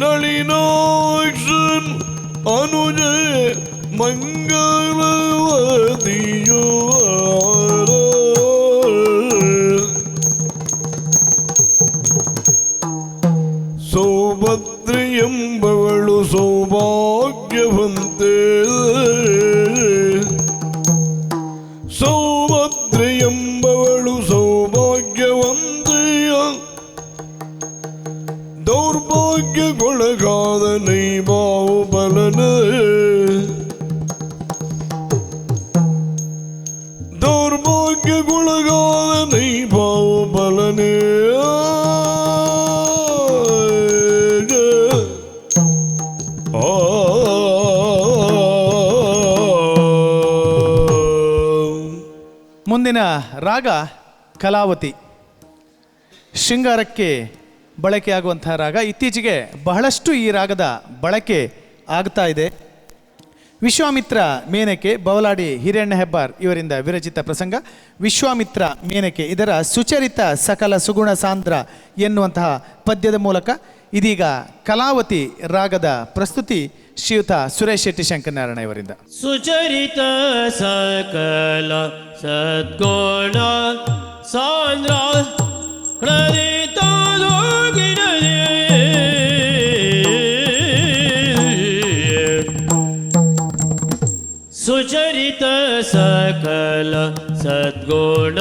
ನಳಿನಾಕ್ಷನ್ ಅನುಜೆ ಮಂಗಲವತಿಯೋ ಆದ ಸೌಭದ್ರಿ ಎಂಬವಳು ಸೌಭಾಗ್ಯವಂತೆ ಸೌಭದ್ರಿ ಎಂಬವಳು ಸೌಭಾಗ್ಯವಂತೆಯ ದೌರ್ಭಾಗ್ಯಗೊಳಗಾದ ನೈಬಾವು ಬಲನ ದೌರ್ಭಾಗ್ಯಗೊಳಗಾದ ನೈಬಾವು ಬಲನೇ ಮುಂದಿನ ರಾಗ ಕಲಾವತಿ. ಶೃಂಗಾರಕ್ಕೆ ಬಳಕೆಯಾಗುವಂತಹ ರಾಗ. ಇತ್ತೀಚೆಗೆ ಬಹಳಷ್ಟು ಈ ರಾಗದ ಬಳಕೆ ಆಗ್ತಾ ಇದೆ. ವಿಶ್ವಾಮಿತ್ರ ಮೇನಕೆ ಬವಲಾಡಿ ಹಿರಣ್ಯ ಹೆಬ್ಬಾರ್ ಇವರಿಂದ ವಿರಚಿತ ಪ್ರಸಂಗ. ವಿಶ್ವಾಮಿತ್ರ ಮೇನಕೆ ಇದರ ಸುಚರಿತ ಸಕಲ ಸುಗುಣ ಸಾಂದ್ರ ಎನ್ನುವಂತಹ ಪದ್ಯದ ಮೂಲಕ ಇದೀಗ ಕಲಾವತಿ ರಾಗದ ಪ್ರಸ್ತುತಿ ಶ್ರೀಯುತ ಸುರೇಶ್ ಶೆಟ್ಟಿ ಶಂಕರನಾರಾಯಣ ಇವರಿಂದ. ಸುಚರಿತ ಸಕಲ ಸದ್ಗುಣ ಸಾಂದ್ರ ಕ್ರರಿತ ಸುಚರಿತ ಸಕಲ ಸದ್ಗುಣ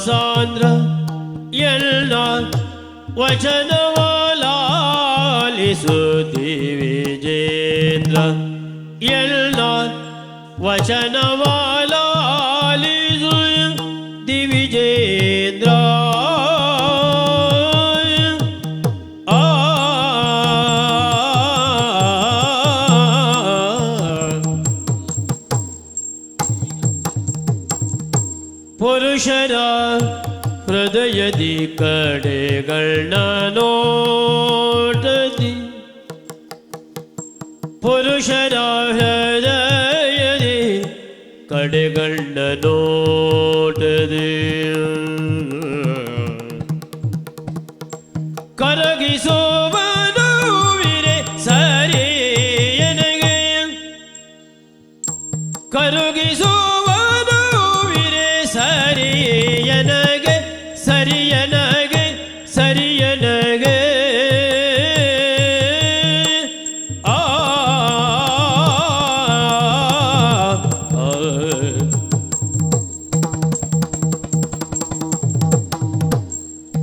ಸಾಂದ್ರ ಎಲ್ಲ ವಚನವಾಲಿಸುತ್ತಿ ವಿಜೇಂದ್ರ ಎಲ್ಲ ವಚನವಾಲಿಸು ದಿವಿಜೇಂದ್ರ ಪುರುಷರ ಹೃದಯದಿ ಕಡೆಗಳನ್ನ ನೋಟದಿ ಪುರುಷರ ಹೃದಯದಿ ಕಡೆಗಳನ್ನ ನೋಟದಿ ಕರಗಿಸುವನುವಿರೆ ಸರಿಯನಗೆ ಕರಗಿಸುವನುವಿರೆ ಸರಿಯನಗೆ ಸರಿಯನಗೆ ಸರಿಯನಗೆ ಆ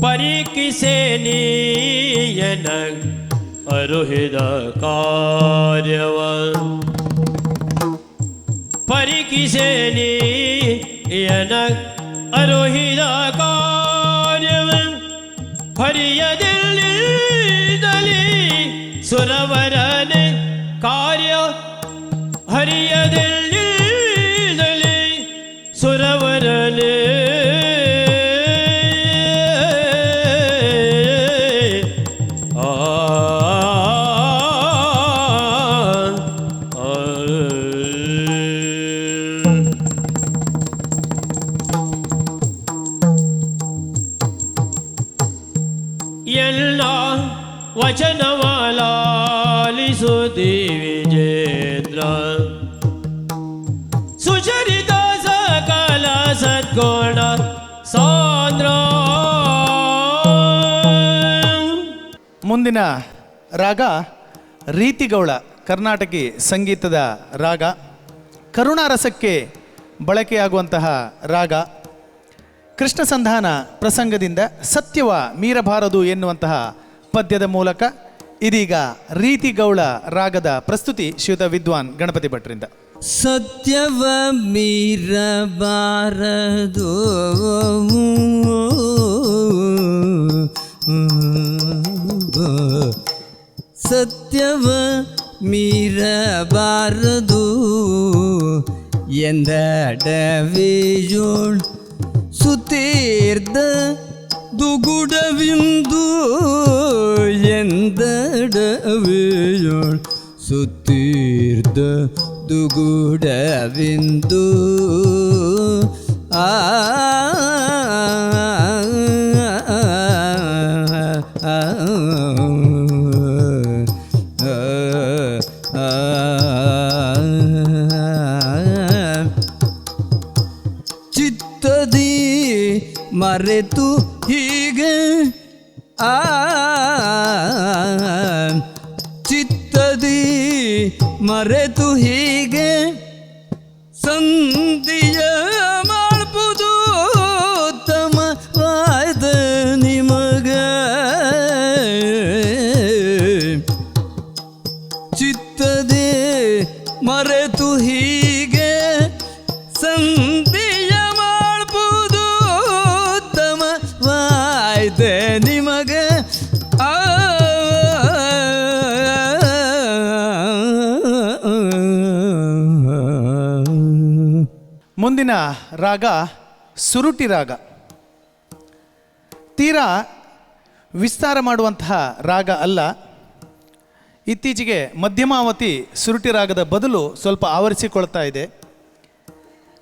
ಪರೀಕ್ಷಿಸೆ ನೀಯನ ಅರುಹಿದ ಕಾರ್ಯವ ಪರೀಕ್ಷಿಸೆ ನೀಯನ ಅರುಹಿದ ಕಾರ್ಯವ ಹರಿಯದಿಲ್ಲಿದಲಿ ಸುರವರನೆ ಕಾರ್ಯ ಹರಿಯದಿಲ್ಲಿದಲಿ ಸುರವರನೆ ಎಲ್ಲ ವಚನವಾಲಿಸುತ್ತಿ ವಿಜೇಂದ್ರ ಸುಚರಿತ ಸಕಲ ಸದ್ಗುಣ ಸಾಂದ್ರ. ಮುಂದಿನ ರಾಗ ರೀತಿಗೌಳ, ಕರ್ನಾಟಕಿ ಸಂಗೀತದ ರಾಗ, ಕರುಣಾರಸಕ್ಕೆ ಬಳಕೆಯಾಗುವಂತಹ ರಾಗ. ಕೃಷ್ಣ ಸಂಧಾನ ಪ್ರಸಂಗದಿಂದ ಸತ್ಯವ ಮೀರಬಾರದು ಎನ್ನುವಂತಹ ಪದ್ಯದ ಮೂಲಕ ಇದೀಗ ರೀತಿಗೌಳ ರಾಗದ ಪ್ರಸ್ತುತಿ ಶ್ರೀಯುತ ವಿದ್ವಾನ್ ಗಣಪತಿ ಭಟ್ರಿಂದ. ಸತ್ಯವ ಮೀರಬಾರದು ಸತ್ಯವ ಮೀರಬಾರದು ಎಂದಡವಿಯೋಳ್ ಸುತೀರ್ಧ ದುಗುಡವಿಂದು ಎಂದಡವಿಯೋಳ್ ಸುತೀರ್ಧ ದುಗುಡವಿಂದು ಆ ಚಿತ್ತದಿ ಮರೆತು ಹೀಗೆ ಆ ಚಿತ್ತದಿ ಮರೆತು ಹೀಗೆ ಸಂಧಿಯ ಮಾಡ್ಬೋದು ತಮವಾದ ನಿಮಗ ಚಿತ್ತದಿ ಮರೆತು ಹೀಗೆ ಸಂಧಿಯ ಮಾಡ್ಬೋದು ತಮವಾದ ನಿಮಗ ಆ ಮುಂದಿನ ರಾಗ ಸುರುಟಿ ರಾಗ. ತೀರಾ ವಿಸ್ತಾರ ಮಾಡುವಂತಹ ರಾಗ ಅಲ್ಲ. ಇತ್ತೀಚೆಗೆ ಮಧ್ಯಮಾವತಿ ಸುರುಟಿ ರಾಗದ ಬದಲು ಸ್ವಲ್ಪ ಆವರಿಸಿಕೊಳ್ತಾ ಇದೆ.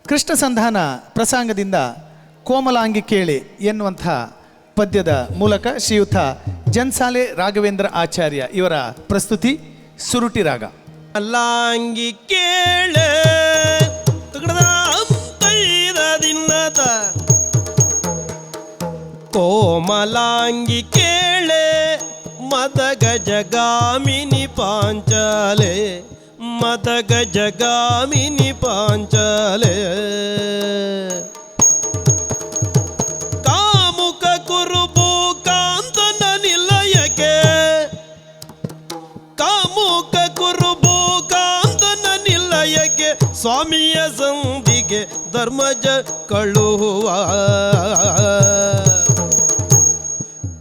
ಕೃಷ್ಣ ಸಂಧಾನ ಪ್ರಸಂಗದಿಂದ ಕೋಮಲಾಂಗಿ ಕೇಳಿ ಎನ್ನುವಂಥ ಪದ್ಯದ ಮೂಲಕ ಶ್ರೀಯುತ ಜನ್ಸಾಲೆ ರಾಘವೇಂದ್ರ ಆಚಾರ್ಯ ಇವರ ಪ್ರಸ್ತುತಿ ಸುರುಟಿ ರಾಗ. ಅಲ್ಲಾಂಗಿ ಕೇಳೆ ದಿನ್ನತ ಕೋಮಲಾಂಗಿ ಕೇಳೆ ಮದ ಗಜಗಾಮಿನಿ ಪಾಂಚಾಲೆ ಮದ ಗಜಗಾಮಿನಿ ಪಾಂಚಾಲೆ ಕಾಮುಕ ಕುರುಬು ಕಾಂತನ ನಿಲಯಕ್ಕೆ ಕಾಮುಕ ಕುರುಬು ಕಾಂತನ ನಿಲಯಕ್ಕೆ ಸ್ವಾಮಿಯ ಸಂಧಿಗೆ ಧರ್ಮಜ ಕಳುಹುವ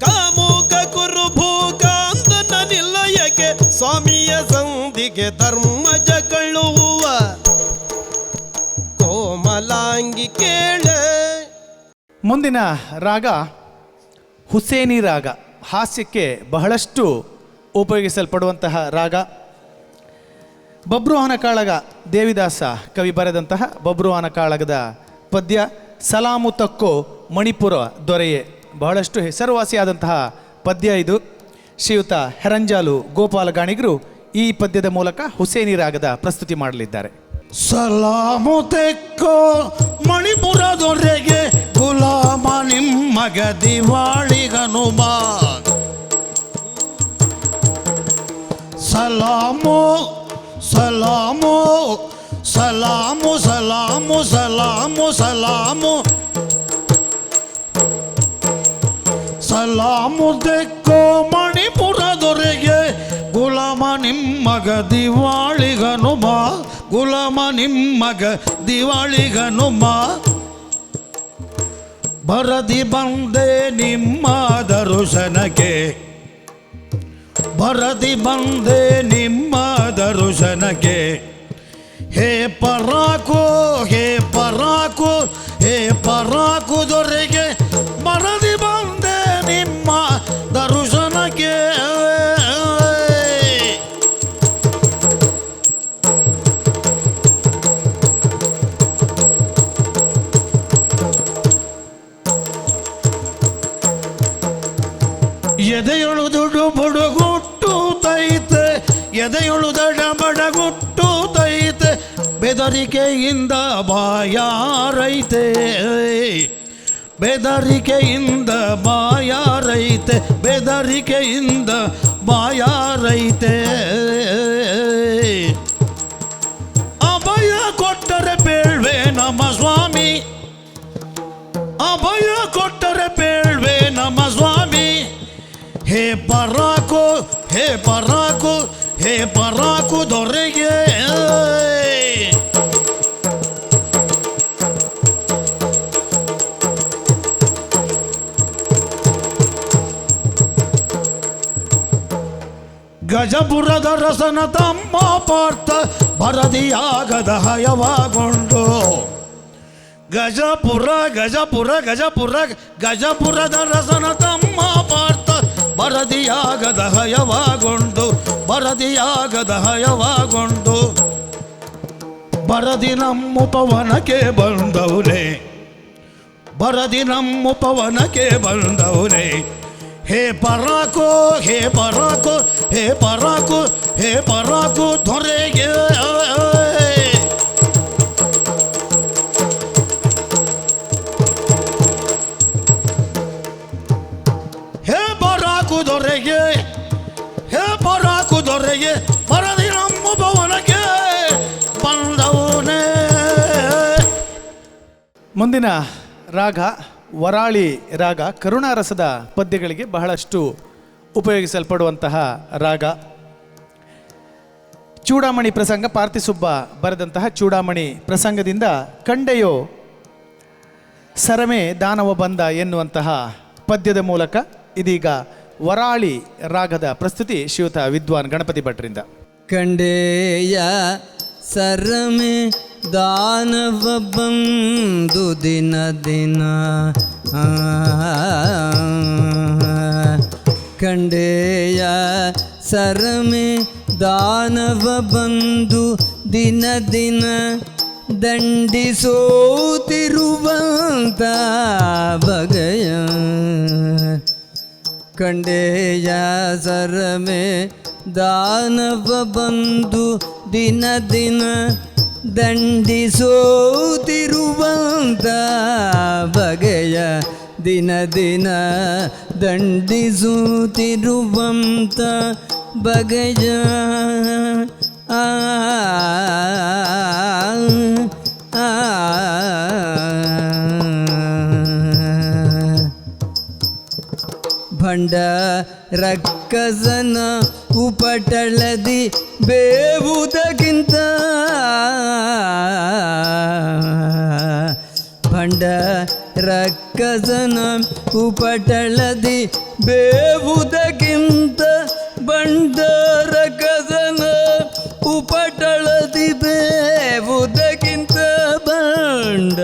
ಕಾಮುಕ ಕುರುಬು ಕಾಂತನ ನಿಲಯಕ್ಕೆ ಸ್ವಾಮಿಯ ಸಂಧಿಗೆ ಧರ್ಮಜ ಕಳುಹುವ ಕೋಮಲಾಂಗಿ ಕೇಳೆ. ಮುಂದಿನ ರಾಗ ಹುಸೇನಿ ರಾಗ. ಹಾಸ್ಯಕ್ಕೆ ಬಹಳಷ್ಟು ಉಪಯೋಗಿಸಲ್ಪಡುವಂತಹ ರಾಗ. ಬಬ್ರುವಾಹನ ಕಾಳಗ ದೇವಿದಾಸ ಕವಿ ಬರೆದಂತಹ ಬಬ್ರುವಾಹನ ಕಾಳಗದ ಪದ್ಯ ಸಲಾಮು ತಕ್ಕೋ ಮಣಿಪುರ ದೊರೆಯೇ. ಬಹಳಷ್ಟು ಹೆಸರುವಾಸಿಯಾದಂತಹ ಪದ್ಯ ಇದು. ಶ್ರೀಯುತ ಹೆರಂಜಾಲು ಗೋಪಾಲ ಗಾಣಿಗರು ಈ ಪದ್ಯದ ಮೂಲಕ ಹುಸೇನಿ ರಾಗದ ಪ್ರಸ್ತುತಿ ಮಾಡಲಿದ್ದಾರೆ. ಸಲಾಮು ತೆಕ್ಕೋ ಮಣಿಪುರ ದೊರೆಗೆ ಗುಲಾಮ ನಿಮ್ಮಗ ದಿವಾಳಿಗನುಮ ಸಲಾಮು ಸಲಾಮು ಸಲಾಮು ಸಲಾಮು ಸಲಾಮು ಸಲಾಮು ಸಲಾಮು ತೆಕ್ಕೋ ಮಣಿಪುರ ದೊರೆಗೆ ಗುಲಾಮ ನಿಮ್ಮಗ ದಿವಾಳಿಗನುಮ ಗುಲಾಮ ನಿಮ್ಮಗ ದಿವಾಳಿಗನುಮ ಬರದಿ ಬಂದೆ ನಿಮ್ಮ ದರ್ಶನಕ್ಕೆ ಬರದಿ ಬಂದೆ ನಿಮ್ಮ ದರ್ಶನಕ್ಕೆ ಹೇ ಪರಾಕು ಹೇ ಪರಾಕು ಹೇ ಪರಾಕು ದೊರೆಗೆ ಬರದಿ ಬಂದೆ ನಿಮ್ಮ ದರ್ಶನಕ್ಕೆ. ಎದೆಯೊಳು ದುಡು ಬುಡುಗುಟ್ಟು ತೈತೆ ಎದೆಯೊಳು ದಡ ಬಡಗುಟ್ಟು ತೈತೆ ಬೆದರಿಕೆಯಿಂದ ಬಾಯಾರೈತೆ ಬೆದರಿಕೆಯಿಂದ ಬಾಯಾರೈತೆ ಬೆದರಿಕೆಯಿಂದ ಬಾಯಾರೈತೆ. ಅಭಯ ಕೊಟ್ಟರೆ ಬೇಳ್ವೆ ನಮ್ಮ ಸ್ವಾಮಿ ಅಭಯ ಕೊಟ್ಟರೆ ಬೇಳ್ವೆ ನಮ್ಮ ಸ್ವಾಮಿ. ಹೇ ಪರಾಕು ಹೇ ಪರಾಕು ಹೇ ಪರಾಕು ದೊರೆಗೆ ಗಜಪುರದ ರಸನ ತಮ್ಮ ಪಾರ್ಥ ಬರದಿಯಾಗದ ಹಯವಾಗೊಂಡು ಗಜಪುರ ಗಜಪುರ ಗಜಪುರ ಗಜಪುರದ ರಸನ ತಮ್ಮ ಪಾರ್ಥ ಬರದಿಯಾಗದ ಹಯವಾಗೊಂಡು ಬರದಿಯಾಗದ ಹಯವಾಗೊಂಡು ಬರದಿ ನಮ್ಮ ಪವನಕ್ಕೆ ಬಂದವನೇ ಬರದಿ ನಮ್ಮ ಪವನಕ್ಕೆ ಬಂದವನೇ. ಹೇ ಪರಾಕು ಹೇ ಪರಾಕು ಹೇ ಪರಾಕು ಹೇ ಪರಾಕು ದೊರೆಗೆ ಹೇ ಪರಾಕು ದೊರೆಗೆ ಹೇ ಪರಾಕು ದೊರೆಗೆ ಬರದಿ ನಮ್ಮ ಭವನಕ್ಕೆ ಬಂದವನೇ. ಮುಂದಿನ ರಾಗ ವರಾಳಿ ರಾಗ. ಕರುಣಾರಸದ ಪದ್ಯಗಳಿಗೆ ಬಹಳಷ್ಟು ಉಪಯೋಗಿಸಲ್ಪಡುವಂತಹ ರಾಗ. ಚೂಡಾಮಣಿ ಪ್ರಸಂಗ ಪಾರ್ತಿಸುಬ್ಬ ಬರೆದಂತಹ ಚೂಡಾಮಣಿ ಪ್ರಸಂಗದಿಂದ ಕಂಡೆಯೋ ಸರಮೆ ದಾನವ ಬಂದ ಎನ್ನುವಂತಹ ಪದ್ಯದ ಮೂಲಕ ಇದೀಗ ವರಾಳಿ ರಾಗದ ಪ್ರಸ್ತುತಿ ಶ್ರೀಯುತ ವಿದ್ವಾನ್ ಗಣಪತಿ ಭಟ್ರಿಂದ. ಕಂಡೆಯ ಸರಮೆ ದಾನವ ಬಂದು ದಿನ ದಿನ ಕಂಡೆಯ ಸರಮೆ ದಾನವ ಬಂದು ದಿನ ದಿನ ದಂಡಿಸೋತಿರುವಂತ ಬಗೆಯ ಕಂಡೆಯ ಸರಮೆ ದಾನವ ಬಂದು ದಿನ ದಿನ ದಂಡಿಸೋತಿರುವಂತ ಬಗೆಯ ದಿನ ದಿನ ದಂಡಿಸುತ್ತಿರುವಂತ ಬಗೆಯ ಆ ಭಂಡ ರಕ್ಕಸನ ಉಪಟಳದಿ ಬೇವುದಕ್ಕಿಂತ ಭಂಡ ರಕ್ಕಸನ ಉಪಟಳದಿ ಬೇವುದಕ್ಕಿಂತ ಬಂಡ ರಕ್ಕಸನ ಉಪಟಳದಿ ಬೇವುದಕ್ಕಿಂತ ಬಂಡ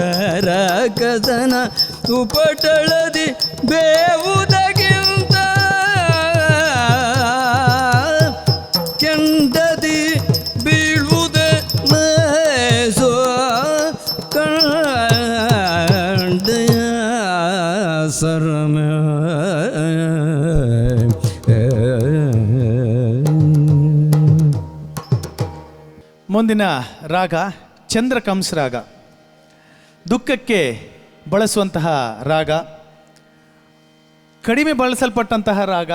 ರಕ್ಕಸನ ಉಪಟಳದಿ ಬೇವುದಕ್ಕಿಂತ ಕೆಂಡದಿ ಬೀಳುವುದೇ ಲೇಸೋ ಕಂಡೆಯ ಸರಮ ಮುಂದಿನ ರಾಗ ಚಂದ್ರಕಂಸ್ ರಾಗ. ದುಃಖಕ್ಕೆ ಬಳಸುವಂತಹ ರಾಗ, ಕಡಿಮೆ ಬಳಸಲ್ಪಟ್ಟಂತಹ ರಾಗ,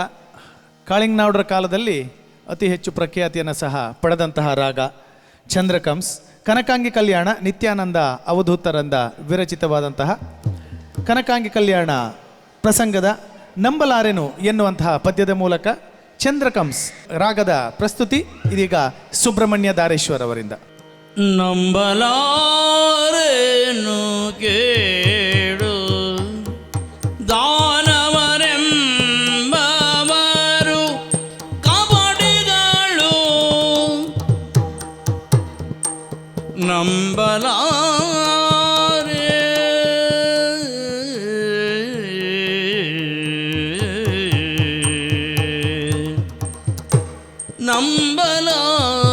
ಕಾಳಿಂಗನಾಡರ ಕಾಲದಲ್ಲಿ ಅತಿ ಹೆಚ್ಚು ಪ್ರಖ್ಯಾತಿಯನ್ನು ಸಹ ಪಡೆದಂತಹ ರಾಗ ಚಂದ್ರಕಂಸ್. ಕನಕಾಂಗಿ ಕಲ್ಯಾಣ ನಿತ್ಯಾನಂದ ಅವಧೂತರಿಂದ ವಿರಚಿತವಾದಂತಹ ಕನಕಾಂಗಿ ಕಲ್ಯಾಣ ಪ್ರಸಂಗದ ನಂಬಲಾರೆನು ಎನ್ನುವಂತಹ ಪದ್ಯದ ಮೂಲಕ ಚಂದ್ರಕಂಸ್ ರಾಗದ ಪ್ರಸ್ತುತಿ ಇದೀಗ ಸುಬ್ರಹ್ಮಣ್ಯ ದಾರೇಶ್ವರ್ ಅವರಿಂದ. ನಂಬಲಾರೇನು ಕೇಳು ದಾನವರೆಂಬವರು ಕಬಡಿಗಳು ನಂಬಲಾರೆ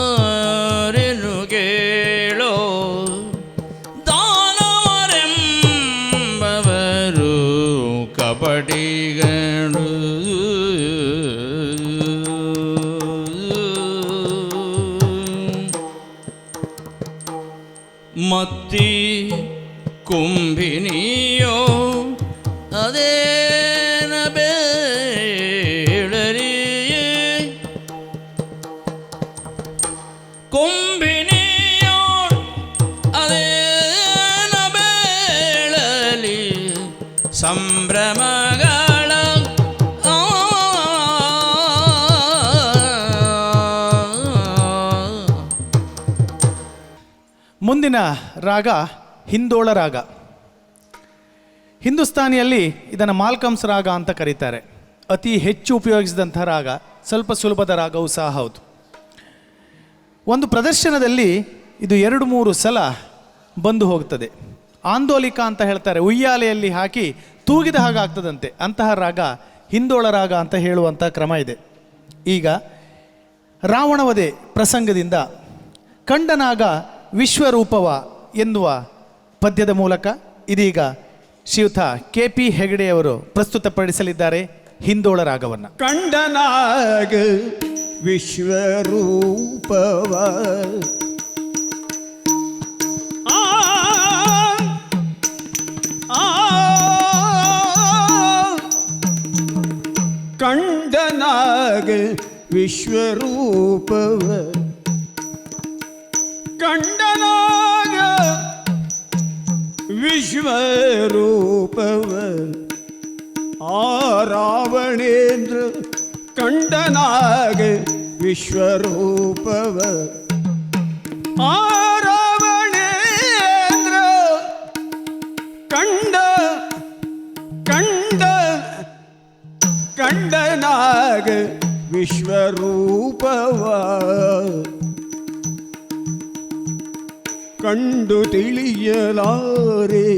ನಂಬಲಾರೆನು ಕೇಳೋ ದಾನವರೆಂಬವರು ಕಪಟಿಗಳು ಮತ್ತಿ ಕುಂಭಿನಿಯೋ ಅದೇನ ಬೇಳರಿಯೇ ಕುಂಭಿನಿಯೋ ಅದೇನ ಬೇಳಲಿ ಸಂಭ್ರಮಗಳ ಮುಂದಿನ ರಾಗ ಹಿಂದೋಳ ರಾಗ. ಹಿಂದೂಸ್ತಾನಿಯಲ್ಲಿ ಇದನ್ನು ಮಾಲ್ಕಮ್ಸ್ ರಾಗ ಅಂತ ಕರೀತಾರೆ. ಅತಿ ಹೆಚ್ಚು ಉಪಯೋಗಿಸಿದಂಥ ರಾಗ, ಸ್ವಲ್ಪ ಸುಲಭದ ರಾಗವೂ ಸಹ ಹೌದು. ಒಂದು ಪ್ರದರ್ಶನದಲ್ಲಿ ಇದು 2-3 ಸಲ ಬಂದು ಹೋಗ್ತದೆ. ಆಂದೋಲಿಕ ಅಂತ ಹೇಳ್ತಾರೆ, ಉಯ್ಯಾಲೆಯಲ್ಲಿ ಹಾಕಿ ತೂಗಿದ ಹಾಗಾಗ್ತದಂತೆ. ಅಂತಹ ರಾಗ ಹಿಂದೋಳ ರಾಗ ಅಂತ ಹೇಳುವಂಥ ಕ್ರಮ ಇದೆ. ಈಗ ರಾವಣವಧೆ ಪ್ರಸಂಗದಿಂದ ಕಂಡನಾಗ ವಿಶ್ವರೂಪವ ಎನ್ನುವ ಪದ್ಯದ ಮೂಲಕ ಇದೀಗ ಶ್ರೀಯುತ KP ಹೆಗಡೆಯವರು ಪ್ರಸ್ತುತಪಡಿಸಲಿದ್ದಾರೆ ಹಿಂದೋಳ ರಾಗವನ್ನು. ಕಂಡನಾಗ ವಿಶ್ವರೂಪವ ಕಂಡನಾಗ ವಿಶ್ವರೂಪವ ಕಂಡನಾಗ ವಿಶ್ವರೂಪವ ಆ ರಾವಣೇಂದ್ರ ಕಂಡನಾಗ ವಿಶ್ವರೂಪವ ಆ ರಾವಣೇಂದ್ರ ಕಂಡನಾಗ ವಿಶ್ವರೂಪವ ಕಂಡು ತಿಳಿಯಲಾರೆ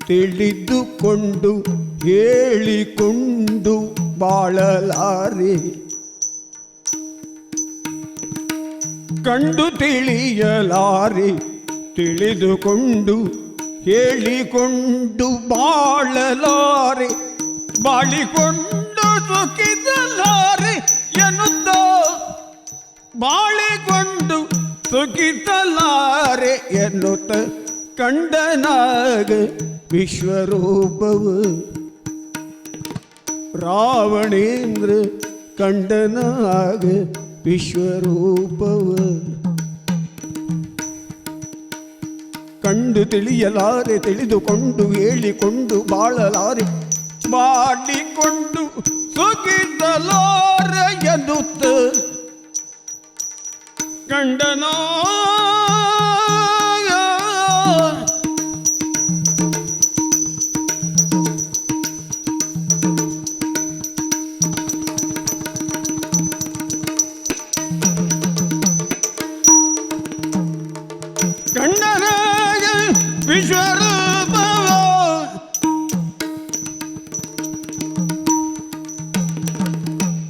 ತಿಳಿದುಕೊಂಡು ಹೇಳಿಕೊಂಡು ಬಾಳಲಾರೆ ಕಂಡು ತಿಳಿಯಲಾರೆ ತಿಳಿದುಕೊಂಡು ಹೇಳಿಕೊಂಡು ಬಾಳಲಾರೆ ಬಾಳಿಕೊಂಡು ಸುಖಿಸಲಾರೆ ಎನ್ನುತ್ತ ಬಾಳಿಕೊಂಡು ಸುಖಿಸಲಾರೆ ಎನ್ನುತ್ತ ಕಂಡನಾಗ ವಿಶ್ವರೂಪವು ರಾವಣೇಂದ್ರ ಕಂಡನಾಗ ವಿಶ್ವರೂಪವು ಕಂಡು ತಿಳಿಯಲಾರೆ ತಿಳಿದುಕೊಂಡು ಹೇಳಿಕೊಂಡು ಬಾಳಲಾರೆ ಮಾಡಿಕೊಂಡು ಸುಖಿಸಲಾರೆ ಎನ್ನುತ್ತ ಕಂಡನಾ ಕಂಡನಾಗ ವಿಶ್ವರೂಪವ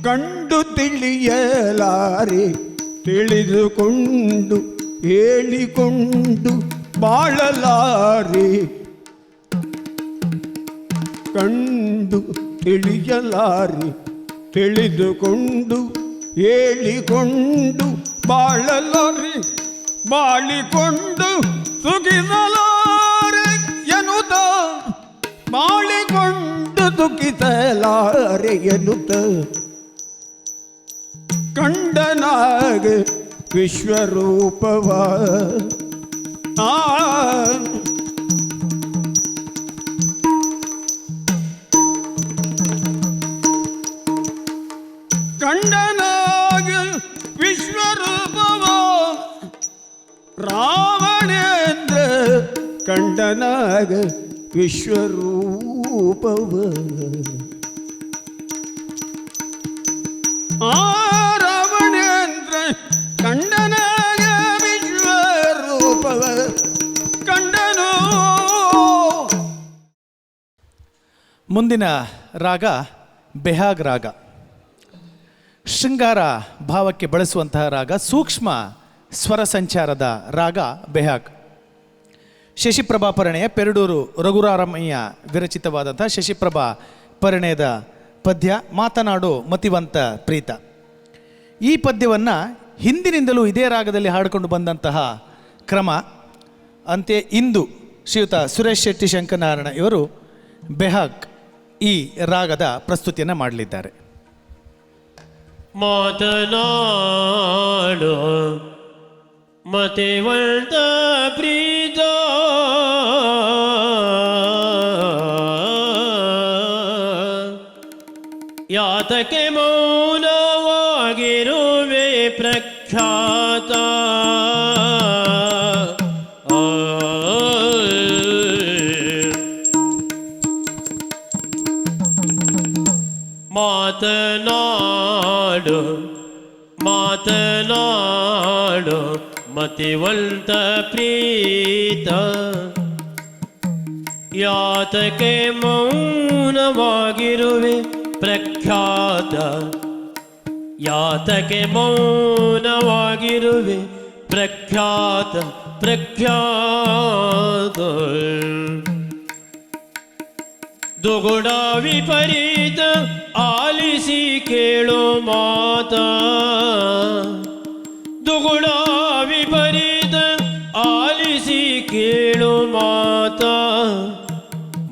ಕಂಡು ತಿಳಿಯಲಾರೆ ತಿಳಿದುಕೊಂಡು ಹೇಳಿಕೊಂಡು ಬಾಳಲಾರೆ ಕಂಡು ತಿಳಿಯಲಾರೆ ತಿಳಿದುಕೊಂಡು ಹೇಳಿಕೊಂಡು ಬಾಳಲಾರೆ ಬಾಳಿಕೊಂಡು ಸುಖಿಸಲಾರೆ ಎನ್ನುತ್ತ ಬಾಳಿಕೊಂಡು ಸುಖಿಸಲಾರೆ ಎನ್ನುತ್ತ ಕಂಡನಾಗ ವಿಶ್ವರೂಪವ ಕಂಡನಾಗ ವಿಶ್ವರೂಪವ ರಾವಣೇಂದ್ರ ಕಂಡನಾಗ ವಿಶ್ವರೂಪವ ರಾವಣೇಂದ್ರ ಕಂಡನಾಗ ವಿಶ್ವರೂಪವ ಕಂಡನು. ಮುಂದಿನ ರಾಗ ಬೆಹಾಗ್ ರಾಗ. ಶೃಂಗಾರ ಭಾವಕ್ಕೆ ಬಳಸುವಂತಹ ರಾಗ, ಸೂಕ್ಷ್ಮ ಸ್ವರ ಸಂಚಾರದ ರಾಗ ಬೆಹಾಗ್. ಶಶಿಪ್ರಭಾ ಪರಿಣಯ ಪೆರಡೂರು ರಘುರಾರಮಯ್ಯ ವಿರಚಿತವಾದಂಥ ಶಶಿಪ್ರಭಾ ಪರಿಣಯದ ಪದ್ಯ ಮಾತನಾಡು ಮತಿವಂತ ಪ್ರೀತ. ಈ ಪದ್ಯವನ್ನು ಹಿಂದಿನಿಂದಲೂ ಇದೇ ರಾಗದಲ್ಲಿ ಹಾಡಿಕೊಂಡು ಬಂದಂತಹ ಕ್ರಮ. ಅಂತೆ ಇಂದು ಶ್ರೀಯುತ ಸುರೇಶ್ ಶೆಟ್ಟಿ ಶಂಕರನಾರಾಯಣ ಇವರು ಬೆಹಾಗ್ ಈ ರಾಗದ ಪ್ರಸ್ತುತಿಯನ್ನು ಮಾಡಲಿದ್ದಾರೆ. ಮಾತನಾಡು ಮತಿವಂತ ಪ್ರೀತ ಯಾತಕ್ಕೆ ಮೌನವಾಗಿರುವೆ ಪ್ರಖ್ಯಾತ ಮಾತನಾಡು ಮಾತನಾಡು ಮತಿವಂತ ಪ್ರೀತ ಯಾತಕ್ಕೆ ಮೌನವಾಗಿರುವೆ ಪ್ರಖ್ಯಾತ ಯಾತಕ್ಕೆ ಮೌನವಾಗಿರುವೆ ಪ್ರಖ್ಯಾತ ಪ್ರಖ್ಯಾತ ದುಗುಡ ವಿಪರೀತ ಆಲಿಸಿ ಕೇಳು ಮಾತ ದುಗುಡ ವಿಪರೀತ ಆಲಿಸಿ ಕೇಳು ಮಾತ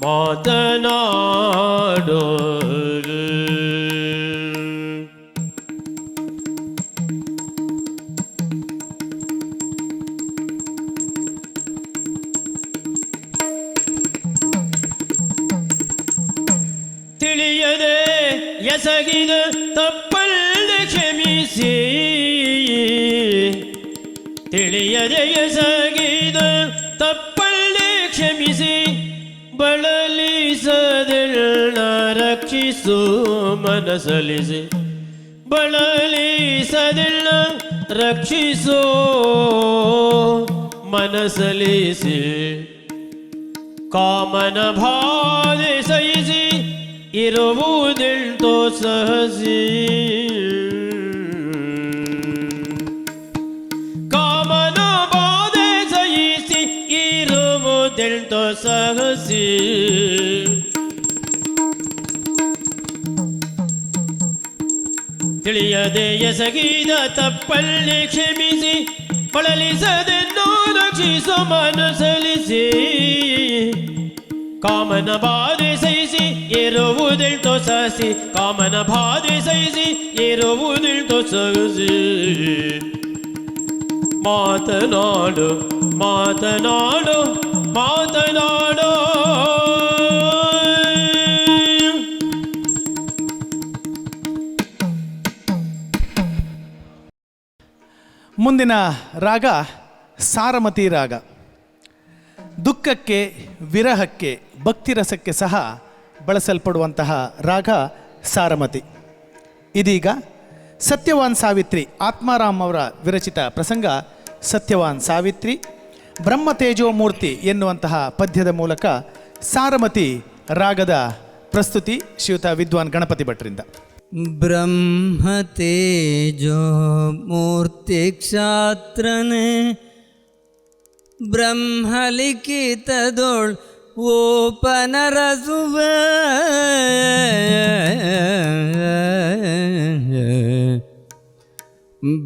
ಮಾತನಾಡು ತಿಳಿಯದೆ ಎಸಗಿದ ತಪ್ಪಲ್ಲಿ ಕ್ಷಮಿಸಿ ತಿಳಿಯದೆ ಎಸಗಿದ ತಪ್ಪಲ್ಲಿ ಕ್ಷಮಿಸಿ ಬಳಲಿಸದಿಲ್ಲ ರಕ್ಷಿಸು ಮನಸಲಿಸಿ ಬಳಲಿಸದಿಲ್ಲ ರಕ್ಷಿಸೋ ಮನಸಲಿಸಿ ಕಾಮನ ಬಾಧೆ ಸಹಿಸಿ ಇರುವುದೆಂತೋ ಸಹಸಿ ಕಾಮನ ಬಾಧೆ ಸಹಿಸಿ ಇರುವುದೆಂತೋ ಇರುವುದೆಂತೋ ಸಹಸಿ ತಿಳಿಯದೆ ಎಸಗಿದ ತಪ್ಪಲ್ಲಿ ಕ್ಷಮಿಸಿ ಬಳಲಿಸದೆನ್ನೋ ರಕ್ಷಿಸೋ ಮನಸಲಿಸಿ ಕಾಮನ ಬಾಧೆ ಸಹಿಸಿ ಇರುವುದೆಂತೋ ಸಹಸಿ ಕಾಮನ ಬಾಧೆ ಸಹಿಸಿ ಇರುವುದೆಂತೋ ಸಹಸಿ ಮಾತನಾಡು ಮಾತನಾಡು ಮಾತನಾಡು ಮುಂದಿನ ರಾಗ ಸಾರಮತಿ ರಾಗ. ದುಃಖಕ್ಕೆ, ವಿರಹಕ್ಕೆ, ಭಕ್ತಿರಸಕ್ಕೆ ಸಹ ಬಳಸಲ್ಪಡುವಂತಹ ರಾಗ ಸಾರಮತಿ. ಇದೀಗ ಸತ್ಯವಾನ್ ಸಾವಿತ್ರಿ ಆತ್ಮಾರಾಮ್ ಅವರ ವಿರಚಿತ ಪ್ರಸಂಗ ಸತ್ಯವಾನ್ ಸಾವಿತ್ರಿ ಬ್ರಹ್ಮತೇಜೋಮೂರ್ತಿ ಎನ್ನುವಂತಹ ಪದ್ಯದ ಮೂಲಕ ಸಾರಮತಿ ರಾಗದ ಪ್ರಸ್ತುತಿ ಶ್ರೀಯುತ ವಿದ್ವಾನ್ ಗಣಪತಿ ಭಟ್ರಿಂದ. ಬ್ರಹ್ಮತೇಜೋ ಮೂರ್ತಿ ಕ್ಷಾತ್ರನೆ ಬ್ರಹ್ಮಲಿಖಿತದೊಳ್ ಓಪನರಸುವ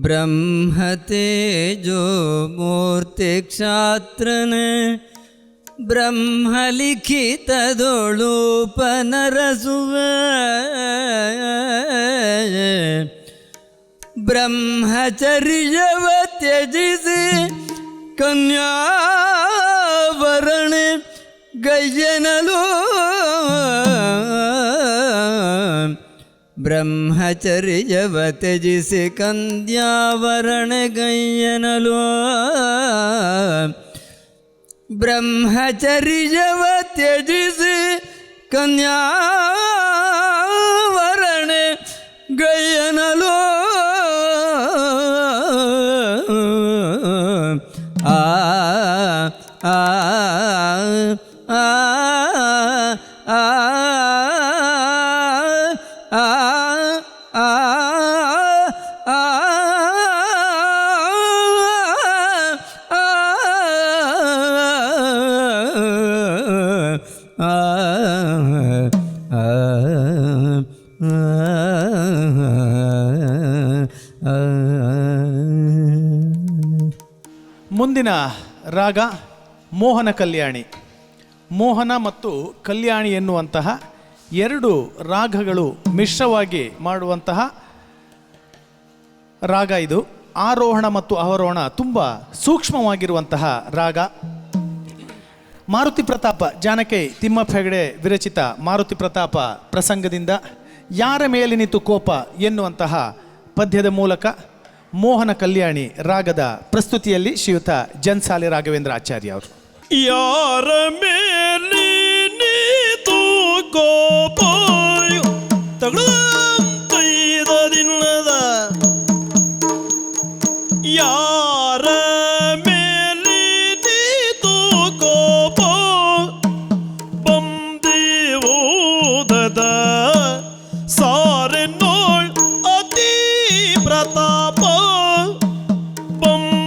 ಬ್ರಹ್ಮತೇಜೋ ಮೂರ್ತಿ ಕ್ಷಾತ್ರನೆ ಬ್ರಹ್ಮಲಿಖಿತದೊಳೂಪನರಸುವ ಬ್ರಹ್ಮಚರ್ಯವ ತ್ಯಜಿಸಿ ಕನ್ಯಾವರಣೆ ಗಯ್ಯನಲು ಬ್ರಹ್ಮಚರ್ಯವ ತ್ಯಜಿಸಿ ಕನ್ಯಾವರಣೆ ಗಯ್ಯನಲು ಬ್ರಹ್ಮಚರ್ಯವ ತ್ಯಜಿಸಿ ಕನ್ಯಾವರಣೆ ಗಯ್ಯನಲು ಆ ಆ ಆ ಆ ಮುಂದಿನ ರಾಗ ಮೋಹನ ಕಲ್ಯಾಣಿ. ಮೋಹನ ಮತ್ತು ಕಲ್ಯಾಣಿ ಎನ್ನುವಂತಹ ಎರಡು ರಾಗಗಳು ಮಿಶ್ರವಾಗಿ ಮಾಡುವಂತಹ ರಾಗ ಇದು. ಆರೋಹಣ ಮತ್ತು ಅವರೋಹಣ ತುಂಬ ಸೂಕ್ಷ್ಮವಾಗಿರುವಂತಹ ರಾಗ. ಮಾರುತಿ ಪ್ರತಾಪ ಜಾನಕಿ ತಿಮ್ಮಪ್ಪ ಹೆಗಡೆ ವಿರಚಿತ ಮಾರುತಿ ಪ್ರತಾಪ ಪ್ರಸಂಗದಿಂದ ಯಾರ ಮೇಲಿನಿತು ಕೋಪ ಎನ್ನುವಂತಹ ಪದ್ಯದ ಮೂಲಕ ಮೋಹನ ಕಲ್ಯಾಣಿ ರಾಗದ ಪ್ರಸ್ತುತಿಯಲ್ಲಿ ಶ್ರೀಯುತ ಜನ್ಸಾಲಿ ರಾಘವೇಂದ್ರ ಆಚಾರ್ಯ ಅವರು. ಯಾರ ಮೇಲೆ ನೀತು ಕೋಪ ತೈದದಿಲ್ಲದ ಯಾರ ಮೇಲೆ ನೀತು ಕೋಪ ಬಂದಿವುದದ ಸಾರೆ ನೋಳ್ ಅತಿ ಪ್ರತಾಪ ಬಂದಿವುದದ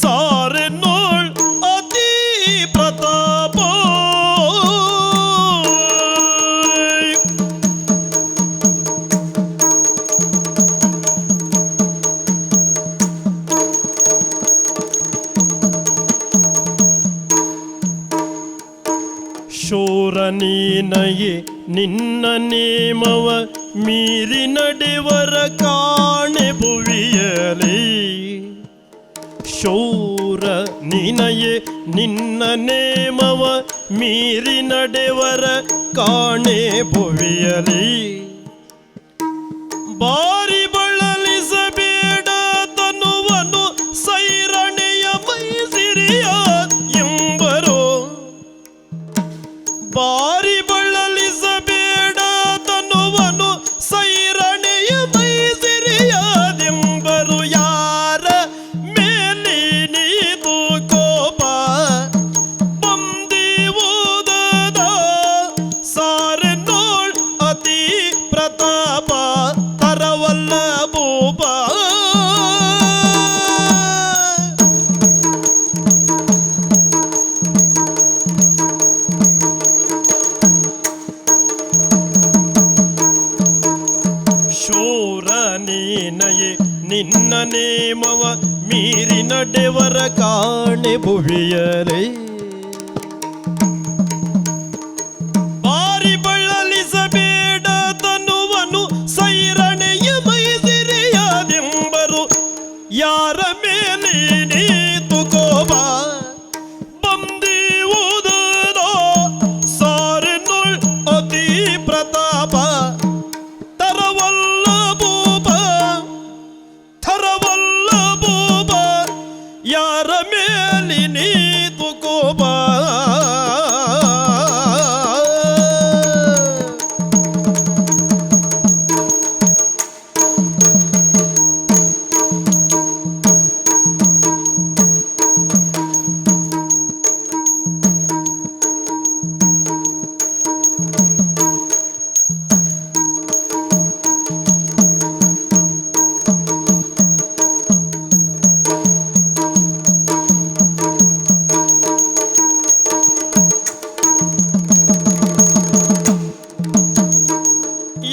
ಸಾರೆ ನೋಳ್ ಅತಿ ಪ್ರತಾಪ ಶೂರ ನೀನಯೇ ನಿನ್ನ ನೇಮವ ಮೀರಿ ನಡೆವರ ಕಾಣೆ ಭುವಿಯಲಿ. ಶೂರ ನೀನಯೇ ನಿನ್ನ ನೇಮವ ಮೀರಿ ನಡೆವರ ಕಾಣೆ ಭುವಿಯಲಿ. ಬಾರಿ ಬಳಲಿಸಬೇಡ ತನುವನು ಸೈರಣೆಯ ಮೈಸಿರಿಯ ಎಂಬರು. ಬಾರಿ ಬಳಲಿಸಬೇಡ ತನುವನು ಸೈರಣೆಯ ಮೈಸಿರಿಯದೆಂಬರು. ಯಾರ ಮೇಲೆ ನೀದು ಕೋಪ ಬಂದಿವುದದ ಸಾರೆ ನೋಳ್ ಅತಿ ಪ್ರತಾಪ ತರವಲ್ಲ ನಿನ್ನ ನೇಮವ ಮೀರಿ ನಡೆವರ ಕಾಣೆ ಭುವಿಯರೇ ಬಾರಿ ಬಳ್ಳಲಿಸಬೇಡ ತನುವನು ಸೈರಣೆಯ ಮೈಸಿರಿಯಾದೆಂಬರು ಯಾರ ಮೇಲೆ ನೀತು ಕೋಪ ಬಂದಿವುದೋ ಸಾರಿನುಳ್ ಅತಿ ಪ್ರತಾಪ ತರವಲ್ಲ ಬೂಬ ಯಾರ ಮೇಲೆ ನೀತು ಕೋಪ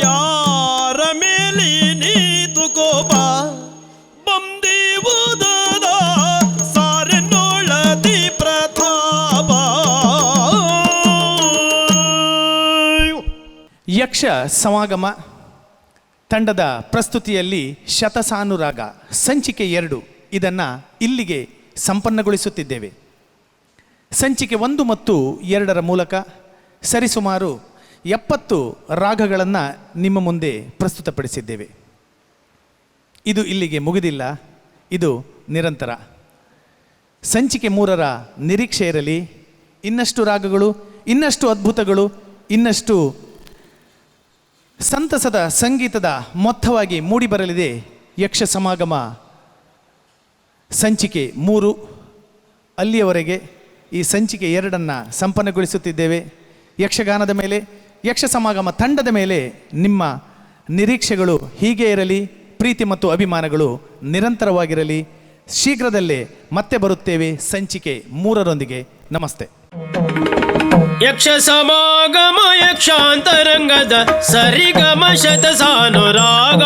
ಯಾರ ಮೇಲೆ ನೀತು ಕೋಪ ಬಂದಿವುದದ ಸಾರೆನ್ನೋಳದಿ ಪ್ರತಾಪ. ಯಕ್ಷ ಸಮಾಗಮ ತಂಡದ ಪ್ರಸ್ತುತಿಯಲ್ಲಿ ಶತಸಾನುರಾಗ ಸಂಚಿಕೆ 2 ಇದನ್ನು ಇಲ್ಲಿಗೆ ಸಂಪನ್ನಗೊಳಿಸುತ್ತಿದ್ದೇವೆ. ಸಂಚಿಕೆ 1 ಮತ್ತು 2 ಮೂಲಕ ಸರಿಸುಮಾರು 70 ರಾಗಗಳನ್ನು ನಿಮ್ಮ ಮುಂದೆ ಪ್ರಸ್ತುತಪಡಿಸಿದ್ದೇವೆ. ಇದು ಇಲ್ಲಿಗೆ ಮುಗಿದಿಲ್ಲ, ಇದು ನಿರಂತರ. ಸಂಚಿಕೆ 3ರ ನಿರೀಕ್ಷೆ ಇರಲಿ. ಇನ್ನಷ್ಟು ರಾಗಗಳು, ಇನ್ನಷ್ಟು ಅದ್ಭುತಗಳು, ಇನ್ನಷ್ಟು ಸಂತಸದ ಸಂಗೀತದ ಮೊತ್ತವಾಗಿ ಮೂಡಿಬರಲಿದೆ ಯಕ್ಷ ಸಮಾಗಮ ಸಂಚಿಕೆ 3. ಅಲ್ಲಿಯವರೆಗೆ ಈ ಸಂಚಿಕೆ 2 ಸಂಪನ್ನಗೊಳಿಸುತ್ತಿದ್ದೇವೆ. ಯಕ್ಷಗಾನದ ಮೇಲೆ, ಯಕ್ಷ ಸಮಾಗಮ ತಂಡದ ಮೇಲೆ ನಿಮ್ಮ ನಿರೀಕ್ಷೆಗಳು ಹೀಗೆ ಇರಲಿ. ಪ್ರೀತಿ ಮತ್ತು ಅಭಿಮಾನಗಳು ನಿರಂತರವಾಗಿರಲಿ. ಶೀಘ್ರದಲ್ಲೇ ಮತ್ತೆ ಬರುತ್ತೇವೆ ಸಂಚಿಕೆ 3ರೊಂದಿಗೆ. ನಮಸ್ತೆ. ಯಕ್ಷ ಸಮಾಗಮ ಯಕ್ಷಾಂತರಂಗದ ಸರಿಗಮ ಶತಸಾನುರಾಗ